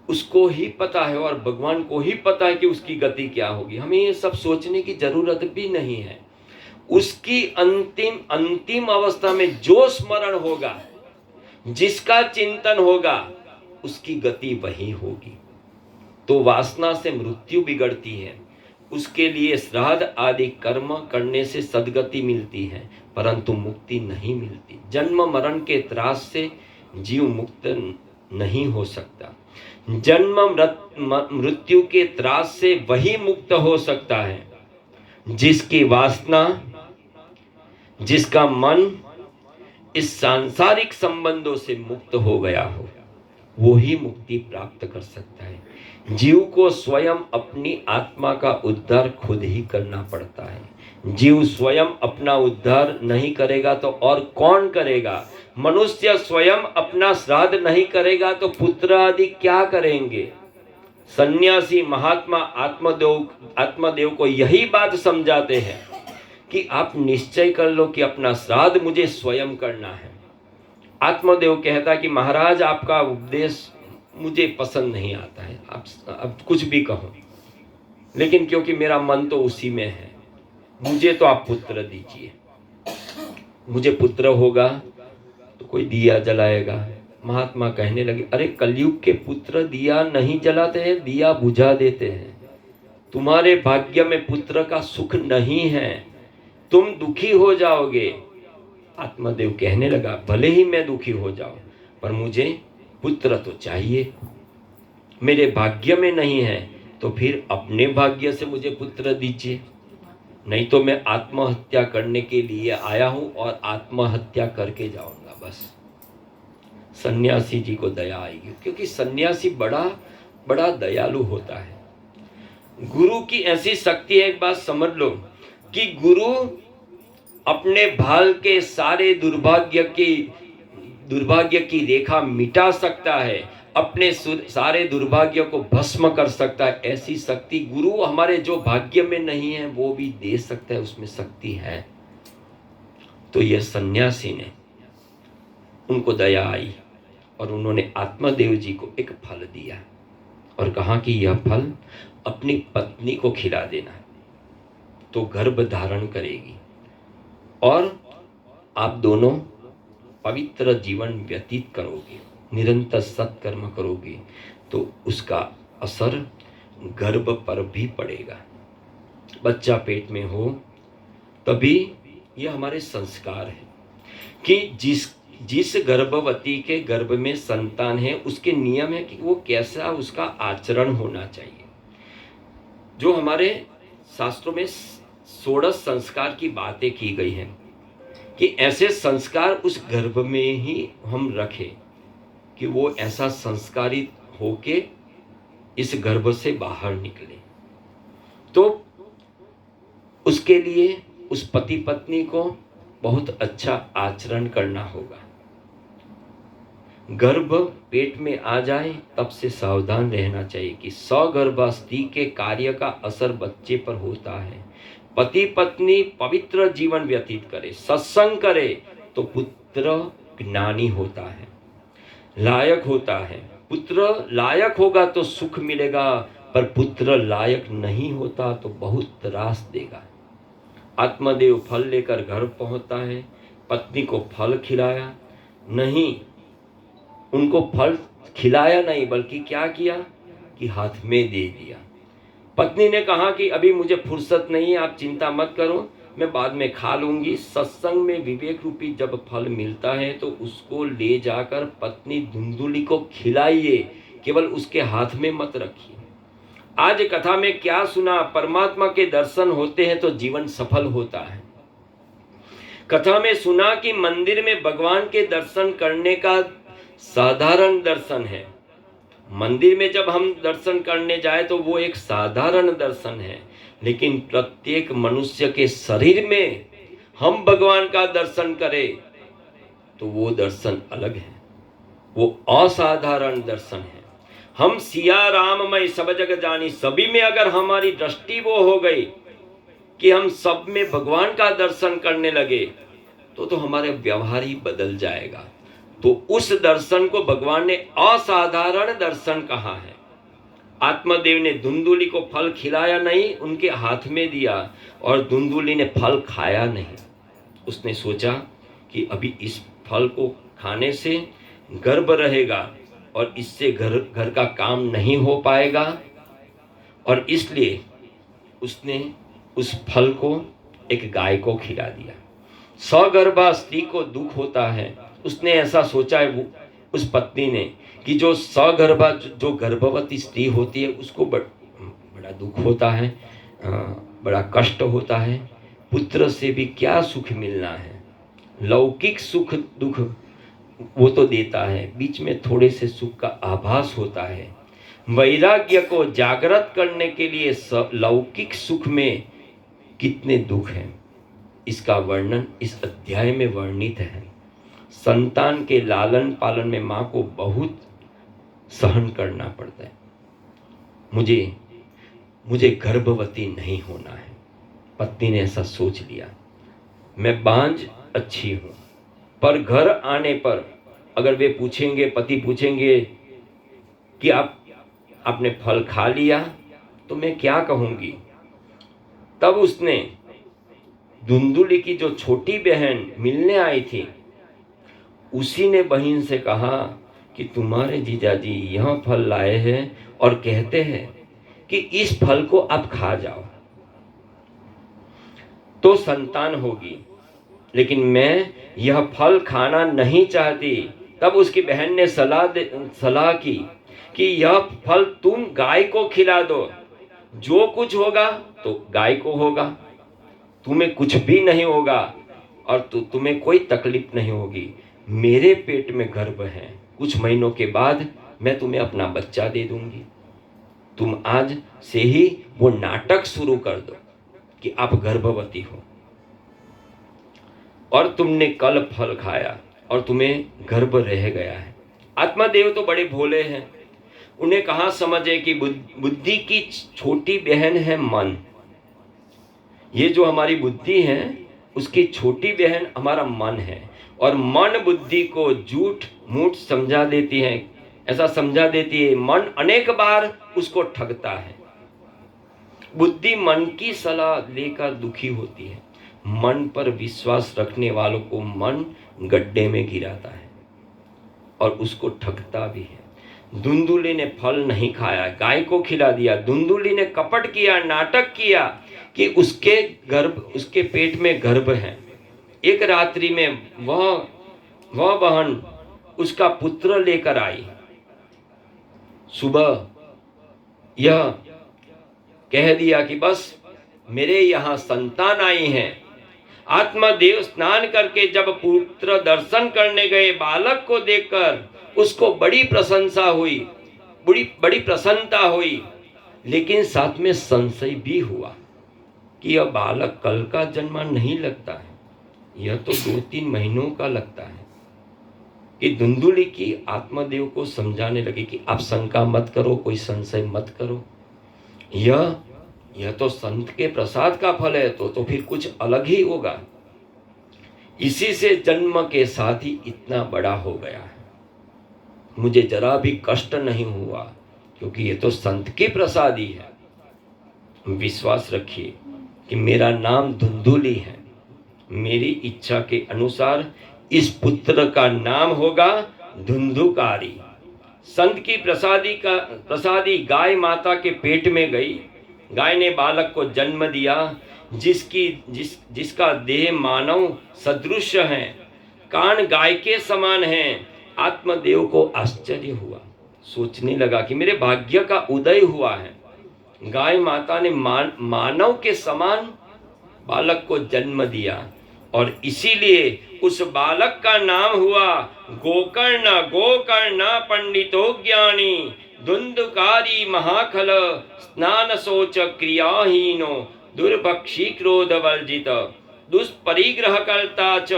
उसको ही पता है और भगवान को ही पता है कि उसकी गति क्या होगी। हमें ये सब सोचने की जरूरत भी नहीं है। उसकी अंतिम अवस्था में जो स्मरण होगा, जिसका चिंतन होगा, उसकी गति वही होगी। तो वासना से मृत्यु बिगड़ती है। उसके लिए श्राद्ध आदि कर्म करने से सद्गति मिलती है, परंतु मुक्ति नहीं मिलती। जन्म मरण के त्रास से जीव मुक्त नहीं हो सकता। जन्म मृत्यु के त्रास से वही मुक्त हो सकता है जिसकी वासना, जिसका मन इस सांसारिक संबंधों से मुक्त हो गया हो, वो ही मुक्ति प्राप्त कर सकता है। जीव को स्वयं अपनी आत्मा का उद्धार खुद ही करना पड़ता है। जीव स्वयं अपना उद्धार नहीं करेगा तो और कौन करेगा? मनुष्य स्वयं अपना श्राद्ध नहीं करेगा तो पुत्र आदि क्या करेंगे? सन्यासी महात्मा आत्मदेव को यही बात समझाते हैं कि आप निश्चय कर लो कि अपना श्राद्ध मुझे स्वयं करना है। आत्मदेव कहता है कि महाराज, आपका उपदेश मुझे पसंद नहीं आता है, आप कुछ भी कहो, लेकिन क्योंकि मेरा मन तो उसी में है, मुझे तो आप पुत्र दीजिए। मुझे पुत्र होगा तो कोई दिया जलाएगा। महात्मा कहने लगे, अरे कलयुग के पुत्र दिया नहीं जलाते हैं, दिया बुझा देते हैं। तुम्हारे भाग्य में पुत्र का सुख नहीं है, तुम दुखी हो जाओगे। आत्मदेव कहने लगा, भले ही मैं दुखी हो जाऊं, पर मुझे पुत्र तो चाहिए, मेरे भाग्य में नहीं है तो फिर अपने भाग्य से मुझे पुत्र दीजिए, नहीं तो मैं आत्महत्या करने के लिए आया हूं और आत्महत्या करके जाऊंगा। बस सन्यासी जी को दया आएगी, क्योंकि सन्यासी बड़ा बड़ा दयालु होता है। गुरु की ऐसी शक्ति है, एक बात समझ लो कि गुरु अपने भाल के सारे दुर्भाग्य की रेखा मिटा सकता है, अपने सारे दुर्भाग्य को भस्म कर सकता है। ऐसी शक्ति गुरु हमारे जो भाग्य में नहीं है वो भी दे सकता है, उसमें शक्ति है। तो यह सन्यासी ने, उनको दया आई और उन्होंने आत्मदेव जी को एक फल दिया और कहा कि यह फल अपनी पत्नी को खिला देना, तो गर्भ धारण करेगी और आप दोनों पवित्र जीवन व्यतीत करोगे, निरंतर सत्कर्म करोगे, तो उसका असर गर्भ पर भी पड़ेगा। बच्चा पेट में हो तभी, यह हमारे संस्कार है कि जिस गर्भवती के गर्भ में संतान है उसके नियम है कि वो कैसा उसका आचरण होना चाहिए। जो हमारे शास्त्रों में 16 संस्कार की बातें की गई हैं कि ऐसे संस्कार उस गर्भ में ही हम रखें कि वो ऐसा संस्कारित होके इस गर्भ से बाहर निकले। तो उसके लिए उस पति पत्नी को बहुत अच्छा आचरण करना होगा। गर्भ पेट में आ जाए तब से सावधान रहना चाहिए कि सगर्भावस्था के कार्य का असर बच्चे पर होता है। पति पत्नी पवित्र जीवन व्यतीत करे, सत्संग करे, तो पुत्र ज्ञानी होता है, लायक होता है। पुत्र लायक होगा तो सुख मिलेगा, पर पुत्र लायक नहीं होता तो बहुत त्रास देगा। आत्मदेव फल लेकर घर पहुंचता है, पत्नी को फल खिलाया नहीं, उनको फल खिलाया नहीं बल्कि क्या किया कि हाथ में दे दिया। पत्नी ने कहा कि अभी मुझे फुर्सत नहीं है, आप चिंता मत करो, मैं बाद में खा लूंगी। सत्संग में विवेक रूपी जब फल मिलता है तो उसको ले जाकर पत्नी धुंधुली को खिलाइए, केवल उसके हाथ में मत रखिए। आज कथा में क्या सुना, परमात्मा के दर्शन होते हैं तो जीवन सफल होता है। कथा में सुना कि मंदिर में भगवान के दर्शन करने का साधारण दर्शन है। मंदिर में जब हम दर्शन करने जाए तो वो एक साधारण दर्शन है, लेकिन प्रत्येक मनुष्य के शरीर में हम भगवान का दर्शन करें तो वो दर्शन अलग है, वो असाधारण दर्शन है। हम सिया राममय सब जग जानी, सभी में अगर हमारी दृष्टि वो हो गई कि हम सब में भगवान का दर्शन करने लगे तो हमारे व्यवहार ही बदल जाएगा। तो उस दर्शन को भगवान ने असाधारण दर्शन कहा है। आत्मदेव ने धुंधुली को फल खिलाया नहीं, उनके हाथ में दिया, और धुंधुली ने फल खाया नहीं। उसने सोचा कि अभी इस फल को खाने से गर्भ रहेगा और इससे घर का काम नहीं हो पाएगा, और इसलिए उसने उस फल को एक गाय को खिला दिया। सगर्भा स्त्री को दुख होता है, उसने ऐसा सोचा है वो उस पत्नी ने कि जो सगर्भा जो गर्भवती स्त्री होती है उसको बड़ा दुख होता है, बड़ा कष्ट होता है। पुत्र से भी क्या सुख मिलना है, लौकिक सुख दुख वो तो देता है, बीच में थोड़े से सुख का आभास होता है। वैराग्य को जागृत करने के लिए लौकिक सुख में कितने दुख हैं, इसका वर्णन इस अध्याय में वर्णित है। संतान के लालन पालन में माँ को बहुत सहन करना पड़ता है। मुझे गर्भवती नहीं होना है। पत्नी ने ऐसा सोच लिया, मैं बांझ अच्छी हूँ, पर घर आने पर अगर वे पूछेंगे, पति पूछेंगे कि आपने फल खा लिया, तो मैं क्या कहूँगी। तब उसने धुंधुली की जो छोटी बहन मिलने आई थी, उसी ने बहन से कहा कि तुम्हारे जीजाजी यह फल लाए हैं और कहते हैं कि इस फल को आप खा जाओ तो संतान होगी, लेकिन मैं यह फल खाना नहीं चाहती, तब उसकी बहन ने सलाह की कि यह फल तुम गाय को खिला दो, जो कुछ होगा तो गाय को होगा, तुम्हें कुछ भी नहीं होगा और तुम्हें कोई तकलीफ नहीं होगी। मेरे पेट में गर्भ है, कुछ महीनों के बाद मैं तुम्हें अपना बच्चा दे दूंगी। तुम आज से ही वो नाटक शुरू कर दो कि आप गर्भवती हो और तुमने कल फल खाया और तुम्हें गर्भ रह गया है। आत्मादेव तो बड़े भोले हैं, उन्हें कहाँ समझ है कि बुद्धि की छोटी बहन है मन। ये जो हमारी बुद्धि है उसकी छोटी बहन हमारा मन है, और मन बुद्धि को झूठ मूठ समझा देती है, ऐसा समझा देती है। मन अनेक बार उसको ठगता है। बुद्धि मन की सलाह लेकर दुखी होती है। मन पर विश्वास रखने वालों को मन गड्ढे में गिराता है और उसको ठगता भी है। धुंधुली ने फल नहीं खाया, गाय को खिला दिया। धुंधुली ने कपट किया, नाटक किया कि उसके पेट में गर्भ है। एक रात्रि में वह बहन उसका पुत्र लेकर आई। सुबह यह कह दिया कि बस मेरे यहाँ संतान आई हैं। आत्मादेव स्नान करके जब पुत्र दर्शन करने गए, बालक को देखकर उसको बड़ी प्रशंसा हुई, बड़ी प्रसन्नता हुई, लेकिन साथ में संशय भी हुआ कि यह बालक कल का जन्मा नहीं लगता है, यह तो 2-3 महीनों का लगता है। कि धुंधुली की आत्मादेव को समझाने लगी कि आप शंका मत करो, कोई संशय मत करो, यह तो संत के प्रसाद का फल है, तो फिर कुछ अलग ही होगा। इसी से जन्म के साथ ही इतना बड़ा हो गया है, मुझे जरा भी कष्ट नहीं हुआ, क्योंकि ये तो संत के प्रसाद ही है। विश्वास रखिए कि मेरा नाम धुंधुली है। मेरी इच्छा के अनुसार इस पुत्र का नाम होगा धुंधुकारी। संत की प्रसादी गाय माता के पेट में गई। गाय ने बालक को जन्म दिया, जिसका देह मानव सदृश है, कान गाय के समान है। आत्मदेव को आश्चर्य हुआ, सोचने लगा कि मेरे भाग्य का उदय हुआ है। गाय माता ने मानव के समान बालक को जन्म दिया और इसीलिए उस बालक का नाम हुआ गोकर्ण पंडितो ज्ञानी धुंधुकारी महाखल स्नान शोच क्रियाहीनो दुर्भक्षी क्रोध वर्जित दुष्परिग्रह कर्ता च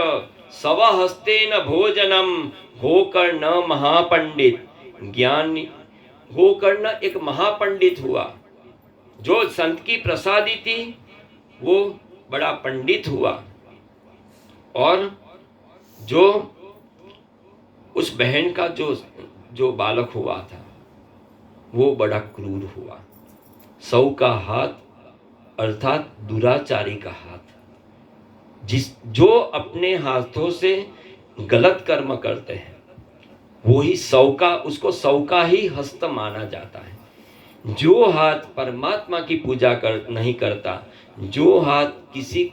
स्वहस्तेन भोजनम गोकर्ण महापंडित ज्ञानी। गोकर्ण एक महापंडित हुआ, जो संत की प्रसादी थी वो बड़ा पंडित हुआ, और जो उस बहन का जो बालक हुआ था वो बड़ा क्रूर हुआ। सौ का हाथ अर्थात दुराचारी का हाथ, जो अपने हाथों से गलत कर्म करते हैं वो ही उसको सौ का ही हस्त माना जाता है। जो हाथ परमात्मा की पूजा नहीं करता, जो हाथ किसी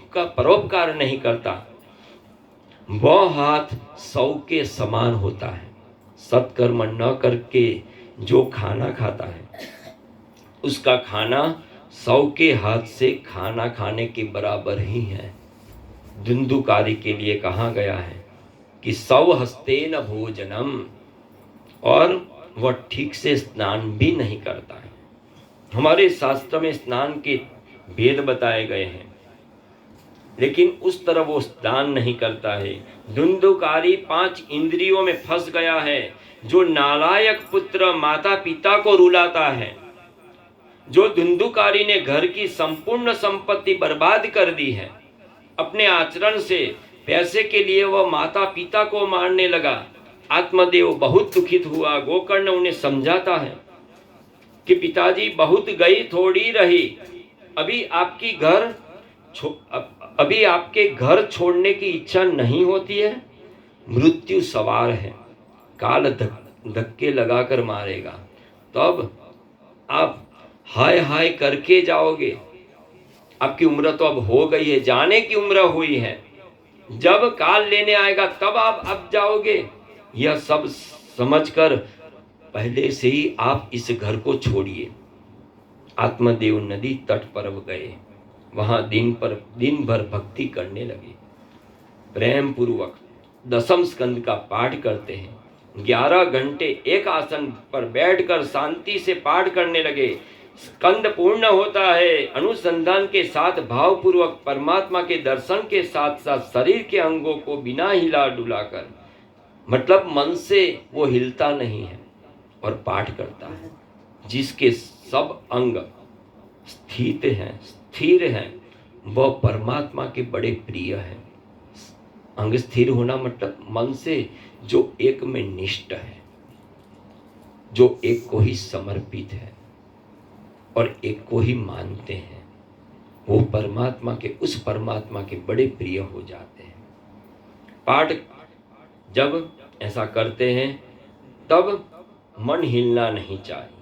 का परोपकार नहीं करता, वह हाथ 100 के समान होता है। सत्कर्म न करके जो खाना खाता है उसका खाना 100 के हाथ से खाना खाने के बराबर ही है। धुंधुकारी के लिए कहा गया है कि 100 हस्तेन भोजनम, और वह ठीक से स्नान भी नहीं करता है। हमारे शास्त्र में स्नान के भेद बताए गए हैं, लेकिन उस तरह वो स्नान नहीं करता है। धुंधुकारी 5 इंद्रियों में फंस गया है। जो नालायक पुत्र माता पिता को रुलाता है, जो धुंधुकारी ने घर की संपूर्ण संपत्ति बर्बाद कर दी है अपने आचरण से, पैसे के लिए वह माता पिता को मारने लगा। आत्मदेव बहुत दुखित हुआ। गोकर्ण उन्हें समझाता है कि पिताजी बहुत गई थोड़ी रही, अभी आपके घर छोड़ने की इच्छा नहीं होती है। मृत्यु सवार है, काल धक्के लगाकर मारेगा, तब आप हाय हाय करके जाओगे। आपकी उम्र तो अब हो गई है, जाने की उम्र हुई है, जब काल लेने आएगा तब आप अब जाओगे। यह सब समझकर पहले से ही आप इस घर को छोड़िए। आत्मदेव नदी तट पर गए, वहां दिन भर भक्ति करने लगे। प्रेम पूर्वक 10वें स्कंद का पाठ करते हैं। 11 घंटे एक आसन पर बैठकर शांति से पाठ करने लगे। स्कंद पूर्ण होता है। अनुसंधान के साथ भावपूर्वक परमात्मा के दर्शन के साथ साथ शरीर के अंगों को बिना हिला डुलाकर, मतलब मन से वो हिलता नहीं है और पाठ करता है, जिसके सब अंग स्थिर हैं, वह परमात्मा के बड़े प्रिय हैं। अंग स्थिर होना मतलब मन से जो एक में निष्ठ है, जो एक को ही समर्पित है और एक को ही मानते हैं, वो उस परमात्मा के बड़े प्रिय हो जाते हैं। पाठ जब ऐसा करते हैं तब मन हिलना नहीं चाहिए।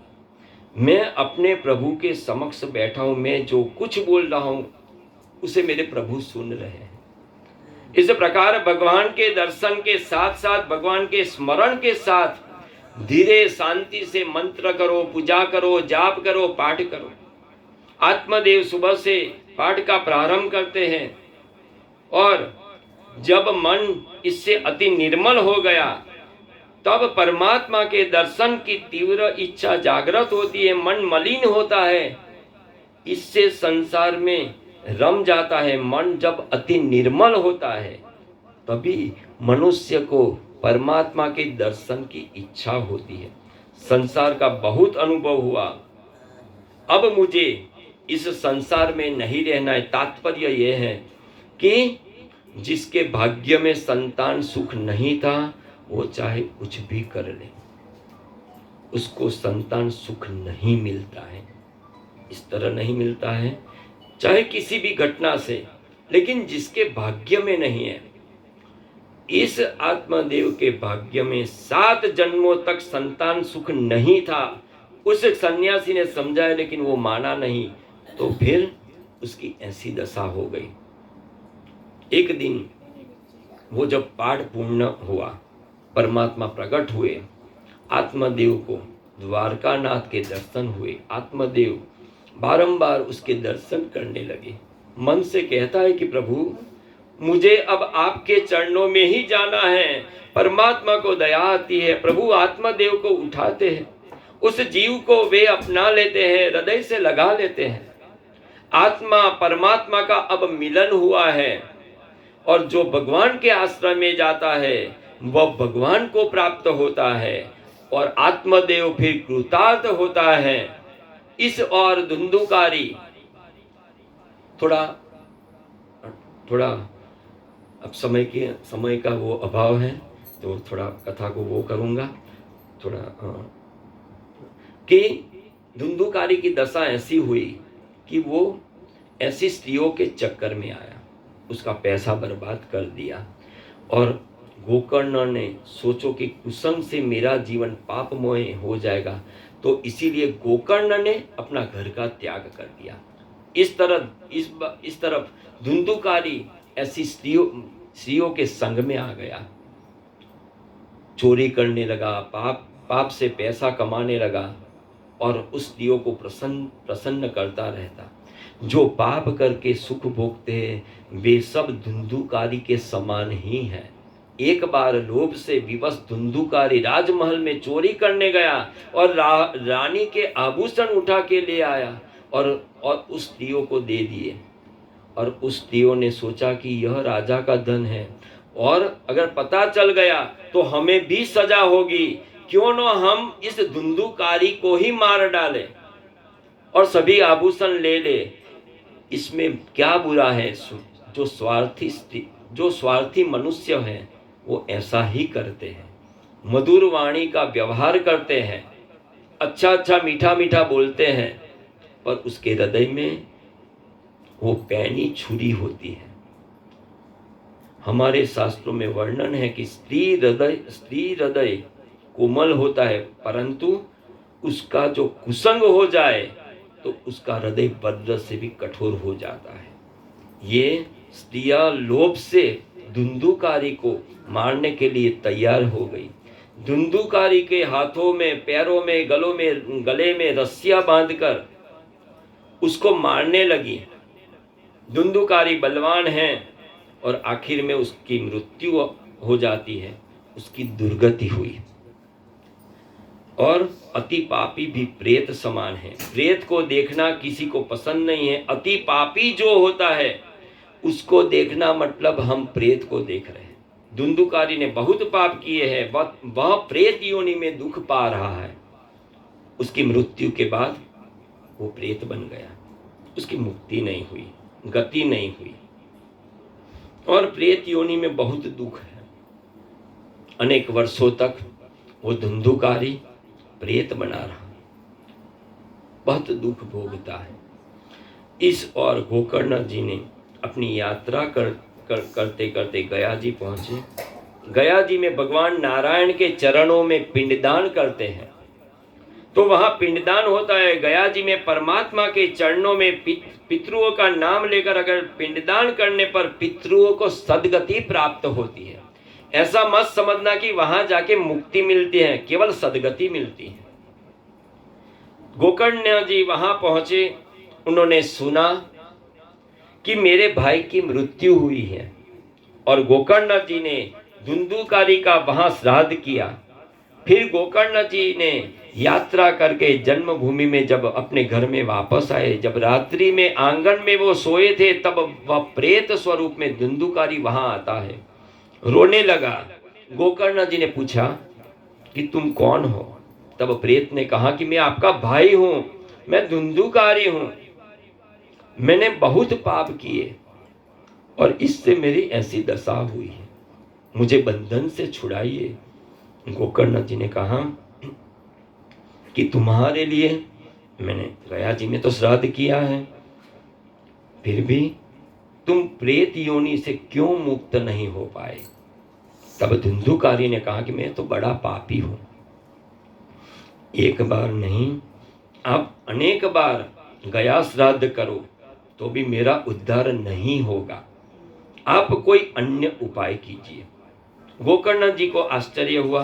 मैं अपने प्रभु के समक्ष बैठा हूं, मैं जो कुछ बोल रहा हूं उसे मेरे प्रभु सुन रहे हैं। इस प्रकार भगवान के दर्शन के साथ साथ भगवान के स्मरण के साथ धीरे शांति से मंत्र करो, पूजा करो, जाप करो, पाठ करो। आत्मदेव सुबह से पाठ का प्रारंभ करते हैं और जब मन इससे अति निर्मल हो गया तब परमात्मा के दर्शन की तीव्र इच्छा जागृत होती है। मन मलिन होता है, इससे संसार में रम जाता है। मन जब अति निर्मल होता है तभी मनुष्य को परमात्मा के दर्शन की इच्छा होती है। संसार का बहुत अनुभव हुआ, अब मुझे इस संसार में नहीं रहना है। तात्पर्य यह है कि जिसके भाग्य में संतान सुख नहीं था वो चाहे कुछ भी कर ले, उसको संतान सुख नहीं मिलता है। इस तरह नहीं मिलता है चाहे किसी भी घटना से, लेकिन जिसके भाग्य में नहीं है, इस आत्मदेव के भाग्य में 7 जन्मों तक संतान सुख नहीं था। उस सन्यासी ने समझाया लेकिन वो माना नहीं, तो फिर उसकी ऐसी दशा हो गई। एक दिन वो जब पाठ पूर्ण हुआ, परमात्मा प्रकट हुए, आत्मदेव को द्वारकानाथ के दर्शन हुए। आत्मदेव बारंबार उसके दर्शन करने लगे। मन से कहता है कि प्रभु मुझे अब आपके चरणों में ही जाना है। परमात्मा को दया आती है, प्रभु आत्मदेव को उठाते हैं, उस जीव को वे अपना लेते हैं, हृदय से लगा लेते हैं। आत्मा परमात्मा का अब मिलन हुआ है और जो भगवान के आश्रम में जाता है वह भगवान को प्राप्त होता है और आत्मदेव फिर कृतार्थ होता है। इस और धुंधुकारी थोड़ा अब समय का वो अभाव है तो थोड़ा कथा को वो करूँगा थोड़ा कि धुंधुकारी की दशा ऐसी हुई कि वो ऐसी स्त्रियों के चक्कर में आया, उसका पैसा बर्बाद कर दिया। और गोकर्ण ने सोचो कि कुसंग से मेरा जीवन पापमय हो जाएगा, तो इसीलिए गोकर्ण ने अपना घर का त्याग कर दिया। इस तरफ धुंधुकारी ऐसी स्त्रियों के संग में आ गया, चोरी करने लगा, पाप से पैसा कमाने लगा और उस स्त्रियों को प्रसन्न करता रहता। जो पाप करके सुख भोगते हैं वे सब धुंधुकारी के समान ही हैं। एक बार लोभ से विवश धुंधुकारी राजमहल में चोरी करने गया और रानी के आभूषण उठा के ले आया और उस स्त्रियों को दे दिए। और उस स्त्रियों ने सोचा कि यह राजा का धन है और अगर पता चल गया तो हमें भी सजा होगी, क्यों न हम इस धुंधुकारी को ही मार डालें और सभी आभूषण ले ले। इसमें क्या बुरा है? जो स्वार्थी मनुष्य हैं वो ऐसा ही करते हैं, मधुर वाणी का व्यवहार करते हैं, अच्छा मीठा मीठा बोलते हैं, पर उसके हृदय में वो पैनी छुरी होती है। हमारे शास्त्रों में वर्णन है कि स्त्री हृदय कोमल होता है, परंतु उसका जो कुसंग हो जाए तो उसका हृदय वज्र से भी कठोर हो जाता है। ये स्त्रियां लोभ से धुंधुकारी को मारने के लिए तैयार हो गई। धुंधुकारी के हाथों में, पैरों में, गले में रस्सियां बांधकर उसको मारने लगी। धुंधुकारी बलवान है और आखिर में उसकी मृत्यु हो जाती है, उसकी दुर्गति हुई। और अति पापी भी प्रेत समान है। प्रेत को देखना किसी को पसंद नहीं है। अति पापी जो होता है उसको देखना मतलब हम प्रेत को देख रहे हैं। धुंधुकारी ने बहुत पाप किए हैं, वह प्रेत योनि में दुख पा रहा है। उसकी मृत्यु के बाद वो प्रेत बन गया, उसकी मुक्ति नहीं हुई, गति नहीं हुई। और प्रेत योनि में बहुत दुख है। अनेक वर्षों तक वो धुंधुकारी प्रेत बना रहा, बहुत दुख भोगता है। इस और गोकर्ण जी ने अपनी यात्रा करते करते गया जी पहुंचे। गया जी में भगवान नारायण के चरणों में पिंडदान करते हैं, तो वहां पिंडदान होता है। गया जी में परमात्मा के चरणों में पितरुओं का नाम लेकर अगर पिंडदान करने पर पितरुओं को सद्गति प्राप्त होती है। ऐसा मत समझना कि वहां जाके मुक्ति मिलती है, केवल सद्गति मिलती है। गोकर्ण जी वहां पहुंचे, उन्होंने सुना कि मेरे भाई की मृत्यु हुई है, और गोकर्ण जी ने धुंधुकारी का वहां श्राद्ध किया। फिर गोकर्ण जी ने यात्रा करके जन्मभूमि में जब अपने घर में वापस आए, जब रात्रि में आंगन में वो सोए थे, तब वह प्रेत स्वरूप में धुंधुकारी वहां आता है, रोने लगा। गोकर्ण जी ने पूछा कि तुम कौन हो? तब प्रेत ने कहा कि मैं आपका भाई हूं, मैं धुंधुकारी हूं, मैंने बहुत पाप किए और इससे मेरी ऐसी दशा हुई है, मुझे बंधन से छुड़ाइए। गोकर्ण जी ने कहा कि तुम्हारे लिए मैंने गया जी में तो श्राद्ध किया है, फिर भी तुम प्रेत योनि से क्यों मुक्त नहीं हो पाए? तब धुंधुकारी ने कहा कि मैं तो बड़ा पापी हूं, एक बार नहीं आप अनेक बार गया श्राद्ध करो तो भी मेरा उद्धार नहीं होगा, आप कोई अन्य उपाय कीजिए। गोकर्ण जी को आश्चर्य हुआ।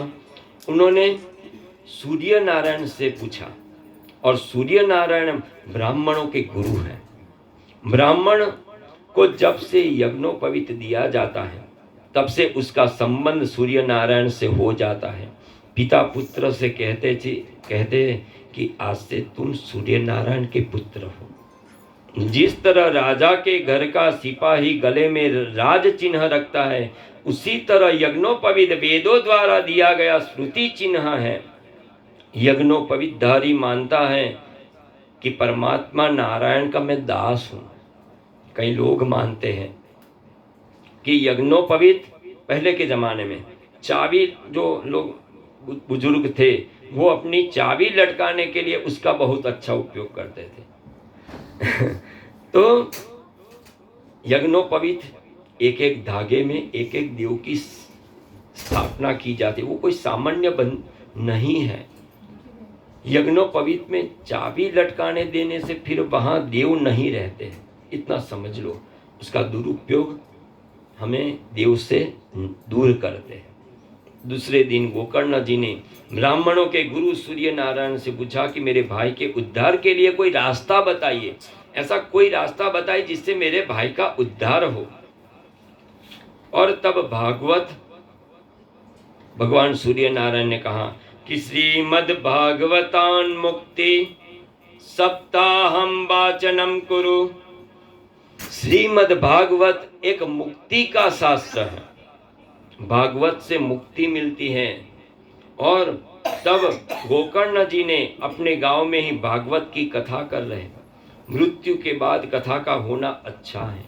उन्होंने सूर्य नारायण से पूछा, और सूर्य नारायण ब्राह्मणों के गुरु हैं। ब्राह्मण को जब से यज्ञोपवीत दिया जाता है तब से उसका संबंध सूर्य नारायण से हो जाता है। पिता पुत्र से कहते कि आज से तुम सूर्य नारायण के पुत्र हो। जिस तरह राजा के घर का सिपाही गले में राज चिन्ह रखता है, उसी तरह यज्ञोपवीत वेदों द्वारा दिया गया श्रुति चिन्ह है। यज्ञोपवीत धारी मानता है कि परमात्मा नारायण का मैं दास हूं। कई लोग मानते हैं कि यज्ञोपवीत पहले के जमाने में चाबी, जो लोग बुजुर्ग थे वो अपनी चाबी लटकाने के लिए उसका बहुत अच्छा उपयोग करते थे। तो यज्ञोपवीत एक एक धागे में एक एक देव की स्थापना की जाती है, वो कोई सामान्य बंध नहीं है। यज्ञोपवीत में चाबी लटकाने देने से फिर वहां देव नहीं रहते हैं, इतना समझ लो। उसका दुरुपयोग हमें देव से दूर करते हैं। दूसरे दिन गोकर्ण जी ने ब्राह्मणों के गुरु सूर्य नारायण से पूछा कि मेरे भाई के उद्धार के लिए कोई रास्ता बताइए, ऐसा कोई रास्ता बताइए जिससे मेरे भाई का उद्धार हो। और तब भगवान सूर्य नारायण ने कहा कि श्रीमद् भागवतान मुक्ति सप्ताहम वाचनम कुरु। श्रीमद् भागवत एक मुक्ति का शास्त्र है, भागवत से मुक्ति मिलती है। और तब गोकर्ण जी ने अपने गांव में ही भागवत की कथा कर रहे हैं। मृत्यु के बाद कथा का होना अच्छा है,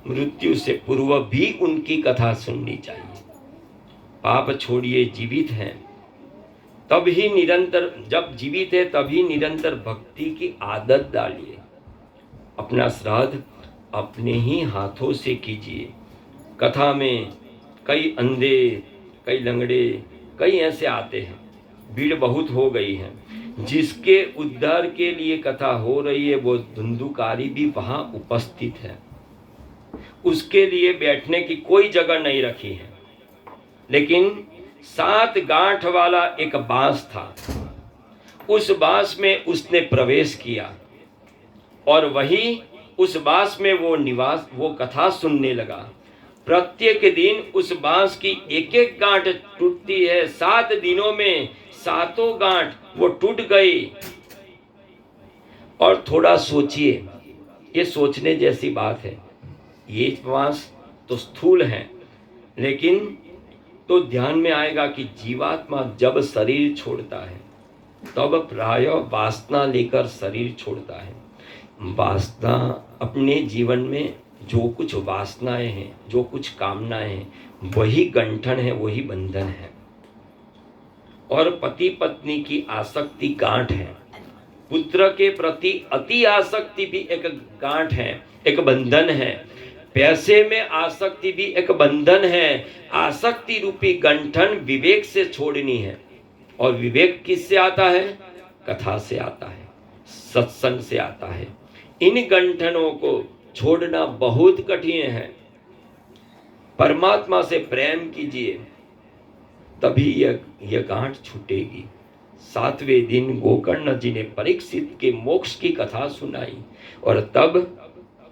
मृत्यु से पूर्व भी उनकी कथा सुननी चाहिए। पाप छोड़िए, जीवित हैं तब ही निरंतर, जब जीवित है तभी निरंतर भक्ति की आदत डालिए। अपना श्राद्ध अपने ही हाथों से कीजिए। कथा में कई अंधे, कई लंगड़े, कई ऐसे आते हैं, भीड़ बहुत हो गई है। जिसके उद्धार के लिए कथा हो रही है वो धुंधुकारी भी वहां उपस्थित है। उसके लिए बैठने की कोई जगह नहीं रखी है, लेकिन 7 गांठ वाला एक बांस था। उस बांस में उसने प्रवेश किया और वही उस बांस में वो कथा सुनने लगा। प्रत्येक दिन उस बांस की एक एक गांठ टूटती है। 7 दिनों में 7 गांठ वो टूट गई। और थोड़ा सोचिए, ये सोचने जैसी बात है। ये बांस तो स्थूल है, लेकिन तो ध्यान में आएगा कि जीवात्मा जब शरीर छोड़ता है तब प्रायः वासना लेकर शरीर छोड़ता है। वासना अपने जीवन में जो कुछ वासनाएं हैं, जो कुछ कामनाएं हैं, वही गंठन है, वही बंधन है। और पति पत्नी की आसक्ति गांठ है। पुत्र के प्रति अति आसक्ति भी एक गांठ है, एक बंधन है। पैसे में आसक्ति भी एक बंधन है। आसक्ति रूपी गंठन विवेक से छोड़नी है। और विवेक किससे आता है? कथा से आता है, सत्संग से आता है। इन गंठनों को छोड़ना बहुत कठिन है। परमात्मा से प्रेम कीजिए, तभी यह गांठ छूटेगी। 7वें दिन गोकर्ण जी ने परीक्षित के मोक्ष की कथा सुनाई और तब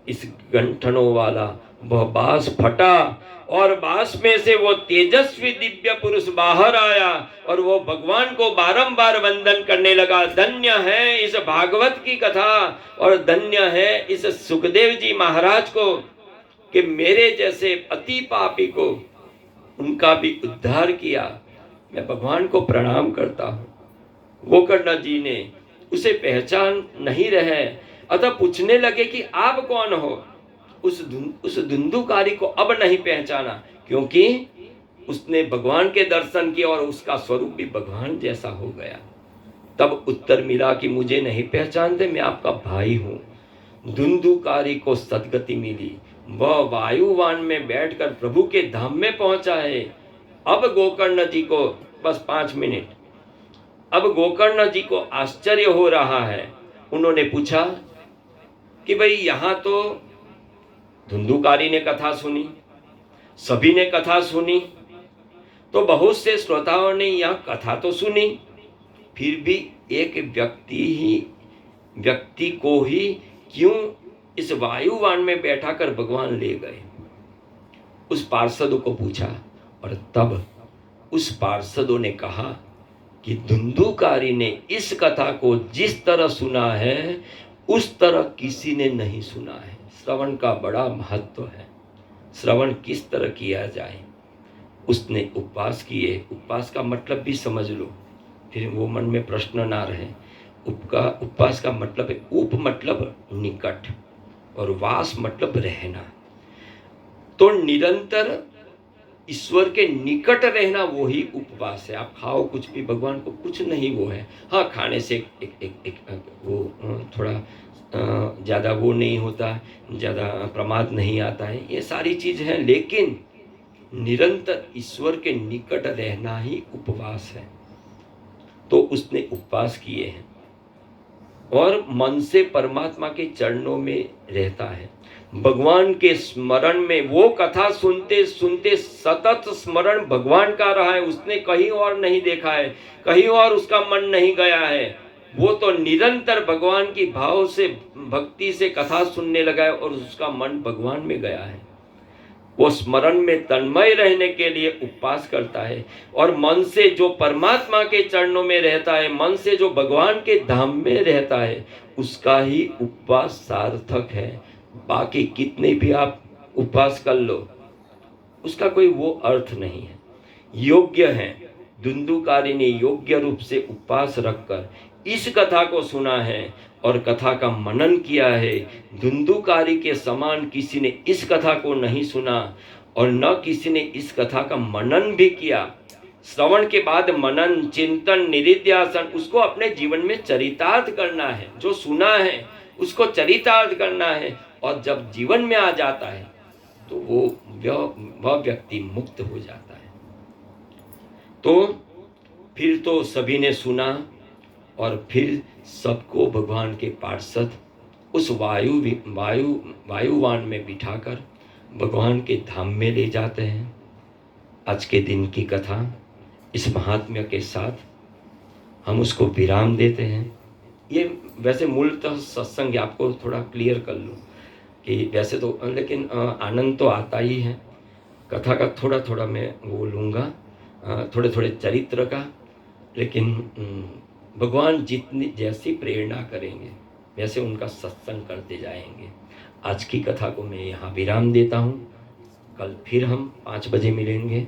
इस गंठनों वाला वह बांस फटा और बांस में से वो तेजस्वी दिव्य पुरुष बाहर आया और वो भगवान को बारंबार वंदन करने लगा। धन्य है इस भागवत की कथा और धन्य है इस सुखदेव जी महाराज को कि मेरे जैसे अति पापी को उनका भी उद्धार किया। मैं भगवान को प्रणाम करता हूँ। गोकर्ण जी ने उसे पहचान नहीं रहे, अतः पूछने लगे कि आप कौन हो। उस धुंधुकारी को अब नहीं पहचाना, क्योंकि उसने भगवान के दर्शन किए और उसका स्वरूप भी भगवान जैसा हो गया। तब उत्तर मिला कि मुझे नहीं पहचानते, मैं आपका भाई हूँ। धुंधुकारी को सद्गति मिली, वह वायुवान में बैठकर प्रभु के धाम में पहुंचा है। अब गोकर्ण जी को बस 5 मिनट, अब गोकर्ण जी को आश्चर्य हो रहा है। उन्होंने पूछा कि भाई यहाँ तो धुंधुकारी ने कथा सुनी, सभी ने कथा सुनी, तो बहुत से श्रोताओं ने यह कथा तो सुनी, फिर भी एक व्यक्ति को ही क्यों इस वायुवान में बैठा कर भगवान ले गए। उस पार्षदों को पूछा और तब उस पार्षदों ने कहा कि धुंधुकारी ने इस कथा को जिस तरह सुना है उस तरह किसी ने नहीं सुना है। श्रवण का बड़ा महत्व है। श्रवण किस तरह किया जाए। उसने उपवास किए। उपवास का मतलब भी समझ लो, फिर वो मन में प्रश्न ना रहे। उपवास का मतलब है, उप मतलब निकट और वास मतलब रहना। तो निरंतर ईश्वर के निकट रहना वही उपवास है। आप खाओ कुछ भी, भगवान को कुछ नहीं वो है। हाँ, खाने से एक वो थोड़ा ज़्यादा वो नहीं होता, ज़्यादा प्रमाद नहीं आता है, ये सारी चीज़ है, लेकिन निरंतर ईश्वर के निकट रहना ही उपवास है। तो उसने उपवास किए हैं और मन से परमात्मा के चरणों में रहता है। भगवान के स्मरण में, वो कथा सुनते सुनते सतत स्मरण भगवान का रहा है। उसने कहीं और नहीं देखा है, कहीं और उसका मन नहीं गया है। वो तो निरंतर भगवान की भाव से, भक्ति से कथा सुनने लगा है और उसका मन भगवान में गया है। वो स्मरण में तन्मय रहने के लिए उपवास करता है और मन से जो परमात्मा के चरणों में रहता है, मन से जो भगवान के धाम में रहता है, उसका ही उपवास सार्थक है। बाकी कितने भी आप उपवास कर लो, उसका कोई वो अर्थ नहीं है। योग्य है, धुंधुकारी ने योग्य रूप से उपवास रखकर इस कथा को सुना है और कथा का मनन किया है। धुंधुकारी के समान किसी ने इस कथा को नहीं सुना और न किसी ने इस कथा का मनन भी किया। श्रवण के बाद मनन, चिंतन, निधिध्यासन, उसको अपने जीवन में चरितार्थ करना है। जो सुना है उसको चरितार्थ करना है और जब जीवन में आ जाता है तो वह व्यक्ति मुक्त हो जाता है। तो फिर तो सभी ने सुना और फिर सबको भगवान के पार्षद उस वायुवान में बिठाकर भगवान के धाम में ले जाते हैं। आज के दिन की कथा इस महात्म्य के साथ हम उसको विराम देते हैं। ये वैसे मूलतः सत्संग, आपको थोड़ा क्लियर कर लूँ कि वैसे तो, लेकिन आनंद तो आता ही है। कथा का थोड़ा थोड़ा मैं वो लूँगा, थोड़े थोड़े चरित्र का, लेकिन भगवान जितनी जैसी प्रेरणा करेंगे वैसे उनका सत्संग करते जाएंगे। आज की कथा को मैं यहाँ विराम देता हूँ। कल फिर हम 5 बजे मिलेंगे।